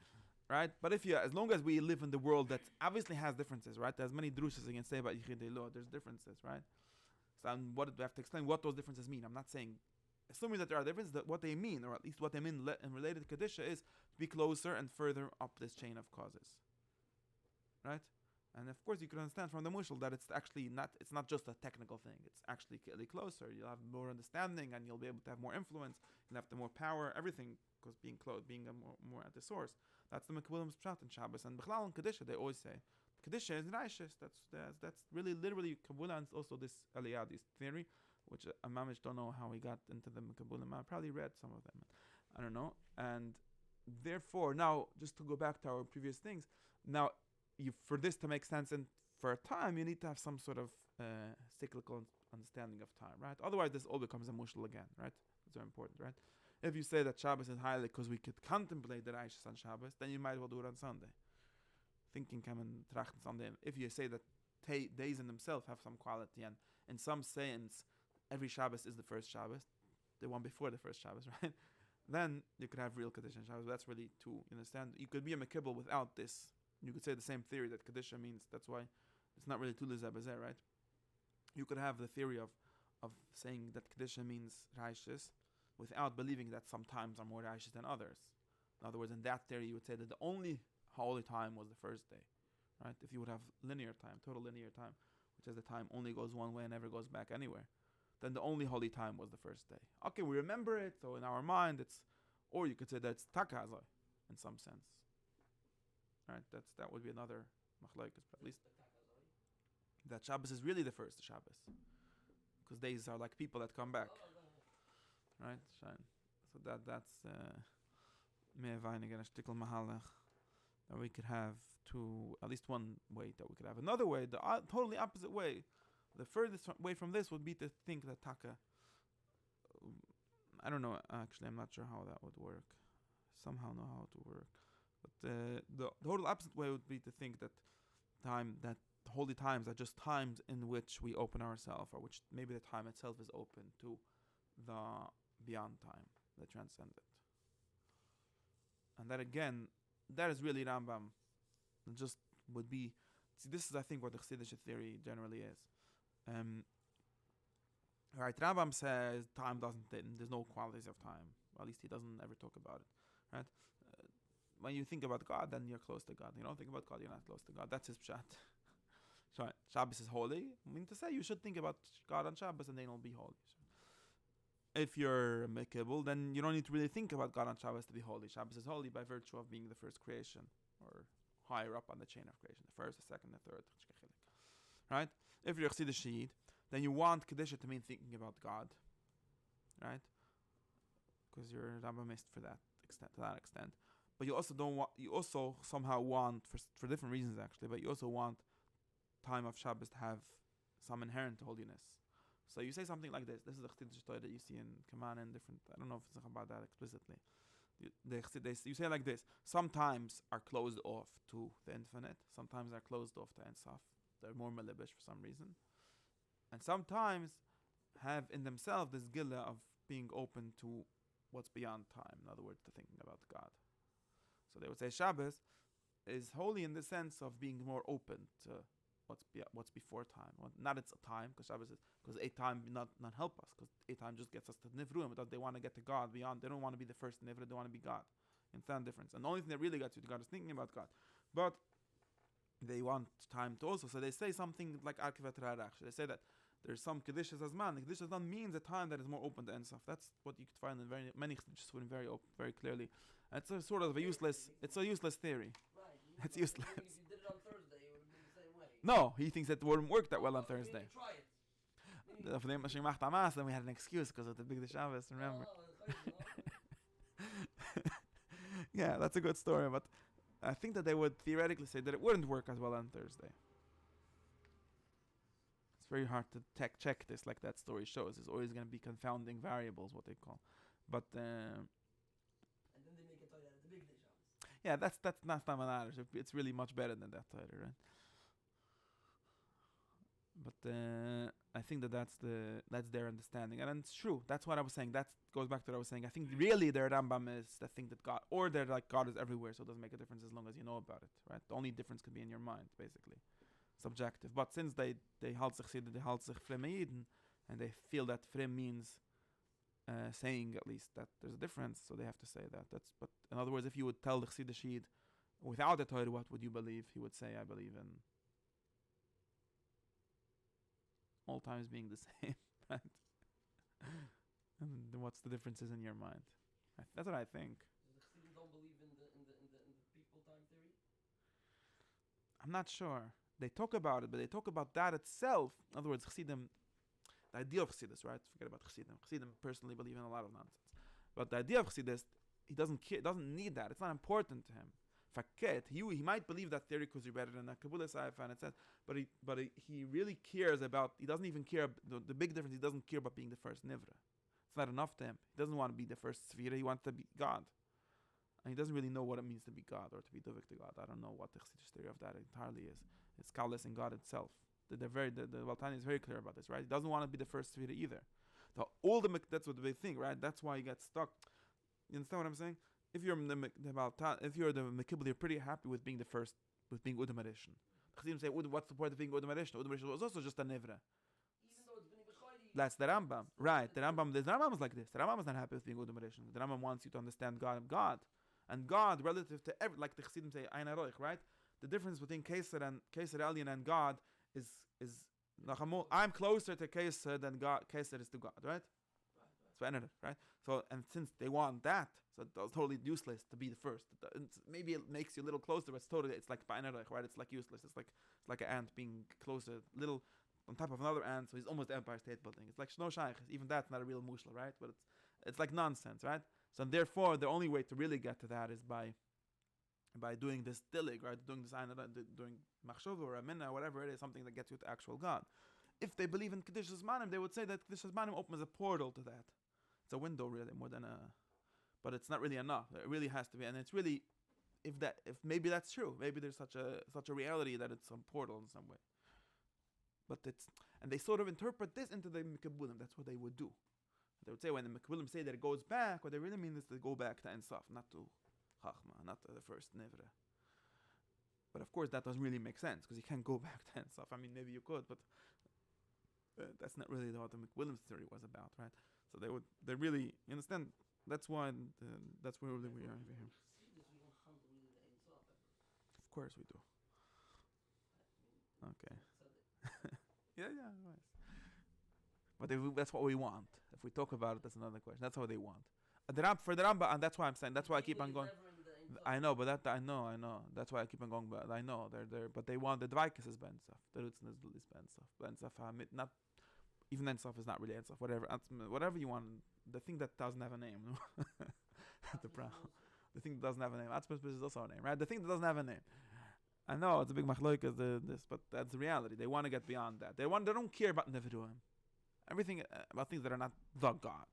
right? But as long as we live in the world that obviously has differences, right? There's many drushas you can say about Yichidei Lo. There's differences, right? So what do we have to explain what those differences mean? I'm not saying, assuming that there are differences, that what they mean, or at least what they mean in related to Kedusha, is to be closer and further up this chain of causes, right? And of course, you can understand from the Mushal that it's actually it's not just a technical thing. It's actually closer. You'll have more understanding, and you'll be able to have more influence. You'll have the more power, everything, because being more at the source. That's the Mekbulim's Pshat in Shabbos. And Bechlal and Kedusha, they always say, Kedusha is Raishis. That's really literally Kabbalah, and also this Eliyahu's theory, which Mamish don't know how he got into the Mekabulim. I probably read some of them. I don't know. And therefore, now, just to go back to our previous things, now, for this to make sense and for a time, you need to have some sort of cyclical understanding of time, right? Otherwise, this all becomes a mushal again, right? It's very important, right? If you say that Shabbos is highly because we could contemplate the Reishis on Shabbos, then you might as well do it on Sunday. Thinking kamen trachten Sunday. If you say that days in themselves have some quality, and in some sense, every Shabbos is the first Shabbos, the one before the first Shabbos, right? Then you could have real Kaddish on Shabbos. That's really too, you understand? You could be a Mekibbel without this. You could say the same theory that Kedusha means. That's why it's not really Tula Zabazeh, right? You could have the theory of saying that Kedusha means Raishis without believing that some times are more Raishis than others. In other words, in that theory, you would say that the only holy time was the first day, right? If you would have linear time, total linear time, which is the time only goes one way and never goes back anywhere, then the only holy time was the first day. Okay, we remember it, so in our mind it's, or you could say that it's Takazoi in some sense. Right, that would be another machlokes, but at least that Shabbos is really the first Shabbos, because days are like people that come back, right? So that's mehr weniger a shtickle mahalach that we could have to at least one way that we could have. Another way, the totally opposite way, the furthest way from this would be to think that Taka. I don't know. Actually, I'm not sure how that would work. Somehow know how it would work. But the total opposite way would be to think that time that holy times are just times in which we open ourselves, or which maybe the time itself is open to the beyond time, the transcendent. And that again, that is really Rambam. It just would be. See, this is I think what the Chassidish theory generally is. Right, Rambam says time doesn't. There's no qualities of time. At least he doesn't ever talk about it. Right. When you think about God, then you're close to God. You don't think about God, you're not close to God. That's his pshat. So Shabbos is holy. I mean to say you should think about God on Shabbos and then it'll be holy. If you're Mekibul, then you don't need to really think about God on Shabbos to be holy. Shabbos is holy by virtue of being the first creation, or higher up on the chain of creation, the first, the second, the third. Right? If you're a Chassidish Yid, then you want Kedusha to mean thinking about God. Right? Because you're Rambamist for that extent, to that extent. But you also don't want. You also somehow want, for different reasons actually, but you also want time of Shabbos to have some inherent holiness. So you say something like this. This is the Chassidish Torah that you see in Kaman and different. I don't know if it's about that explicitly. You say like this. Sometimes are closed off to the infinite. Sometimes are closed off to Ein Sof. They're more melibish for some reason. And sometimes have in themselves this gilla of being open to what's beyond time. In other words, to thinking about God. So they would say Shabbos is holy in the sense of being more open to what's before time. Not it's a time, because Shabbos is, because a time not help us, because a time just gets us to Nivruim, but they want to get to God beyond. They don't want to be the first Nivra, they want to be God. You understand the difference? And the only thing that really gets you to God is thinking about God. But they want time to also. So they say something like Arkivat Rar actually. They say that there's some Kedusha Zazman. Kedusha Zazman means a time that is more open to Ein Sof. That's what you could find in many Chiddushim very open, very clearly. And it's a sort of a useless theory. Right. It's useless. If you did it on Thursday, it would have been the same way. No, he thinks that it wouldn't work that well on You Thursday. need to try it. Then we had an excuse because of the big Shabbos, remember? Yeah, that's a good story, but I think that they would theoretically say that it wouldn't work as well on Thursday. It's very hard to check this, like that story shows. There's always going to be confounding variables, what they call. But and then they make it tell you that it's the big day Shabbos. yeah, that's not Tamanarish. It's really much better than that title, right? But I think that's their understanding, and it's true. That's what I was saying. That goes back to what I was saying. I think really their Rambam is the thing that God, or they're like God is everywhere, so it doesn't make a difference as long as you know about it, right? The only difference could be in your mind, basically, subjective. But since they halt sich fremme Yidden, and they feel that frem means saying at least that there's a difference, so they have to say that. But in other words, if you would tell the Chassidish Yid without the Torah, what would you believe? He would say, I believe in all times being the same, right? And then what's the differences in your mind? That's what I think. The Chassidim don't believe in the people time theory? I'm not sure. They talk about it, but they talk about that itself. In other words, Chassidim, the idea of Chassidus, right? Forget about Chassidim. Chassidim personally believe in a lot of nonsense. But the idea of Chassidus, he doesn't need that. It's not important to him. Faket, he might believe that theory because you're better than a Kabbalah Saifa, and it says, but he really cares about. He doesn't even care. The big difference, he doesn't care about being the first Nivra. It's not enough to him. He doesn't want to be the first Sfira. He wants to be God, and he doesn't really know what it means to be God or to be Duvik to God. I don't know what the Chassidish theory of that entirely is. It's Kalas in God itself. The Valtani is very clear about this, right? He doesn't want to be the first Sfira either. That's what they think, right? That's why he gets stuck. You understand what I'm saying? If you're the Mekibel, you're pretty happy with being the first, with being Udam Addition. Chassidim say, what's the point of being Udam Addition? Udam Addition was also just a Nevra. Even though it's been B'chayli. That's the Rambam. Right, the Rambam is like this. The Rambam is not happy with being Udam Addition. The Rambam wants you to understand God. And God, relative to every, like the Chassidim say, Ein Aroich, right? The difference between Keser Alien and God is I'm closer to Keser than God. Keser is to God, right? Right? So, and since they want that, so it's totally useless to be the first. Maybe it makes you a little closer, but it's like Ba'anerach, right? It's like useless. It's like an ant being closer, little on top of another ant, so he's almost the Empire State Building. It's like Shno Shaykh. Even that's not a real mushla, right? But it's like nonsense, right? So therefore, the only way to really get to that is by doing this dilig, right? Doing this doing machshava or amina, whatever it is, something that gets you to actual God. If they believe in Kedusha Zmanim, they would say that Kedusha Zmanim opens a portal to that. It's a window, really, more than but it's not really enough. It really has to be, and it's really, if maybe that's true, maybe there's such a reality that it's a portal in some way. but and they sort of interpret this into the Mekabulim. That's what they would do. They would say when the Mekabulim say that it goes back, what they really mean is to go back to Ein Sof, not to Chachma, not to the first Nivra. But of course that doesn't really make sense, because you can't go back to Ein Sof. I mean, maybe you could, but that's not really what the Mekabulim's theory was about, right? So they really, you understand, that's why, that's where really we are over here. Of course we do. Okay. yeah, nice. But that's what we want. If we talk about it, that's another question. That's what they want. For the Rambam, and that's why I'm saying. That's why I keep on going. I know, but I know. That's why I keep on going. But I know but they want the Dvaikus is Ben Sof. The Rutzen is Ben Sof. Ben Sof, not even Ein Sof is not really Ein Sof. Whatever you want. The thing that doesn't have a name. The problem. The thing that doesn't have a name. Atzmos is also a name, right? The thing that doesn't have a name. I know it's a big machloek this, but that's the reality. They want to get beyond that. They don't care about Neviruim. Everything about things that are not the God.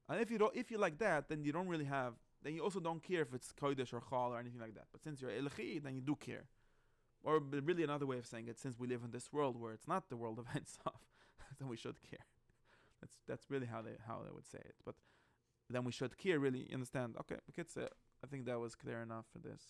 And if you like that, then you don't really have. Then you also don't care if it's kodesh or chal or anything like that. But since you're elchi, then you do care. Or really another way of saying it, since we live in this world where it's not the world of Ein Sof, then we should care. That's really how they would say it. But then we should care. Really understand. Okay, I think that was clear enough for this.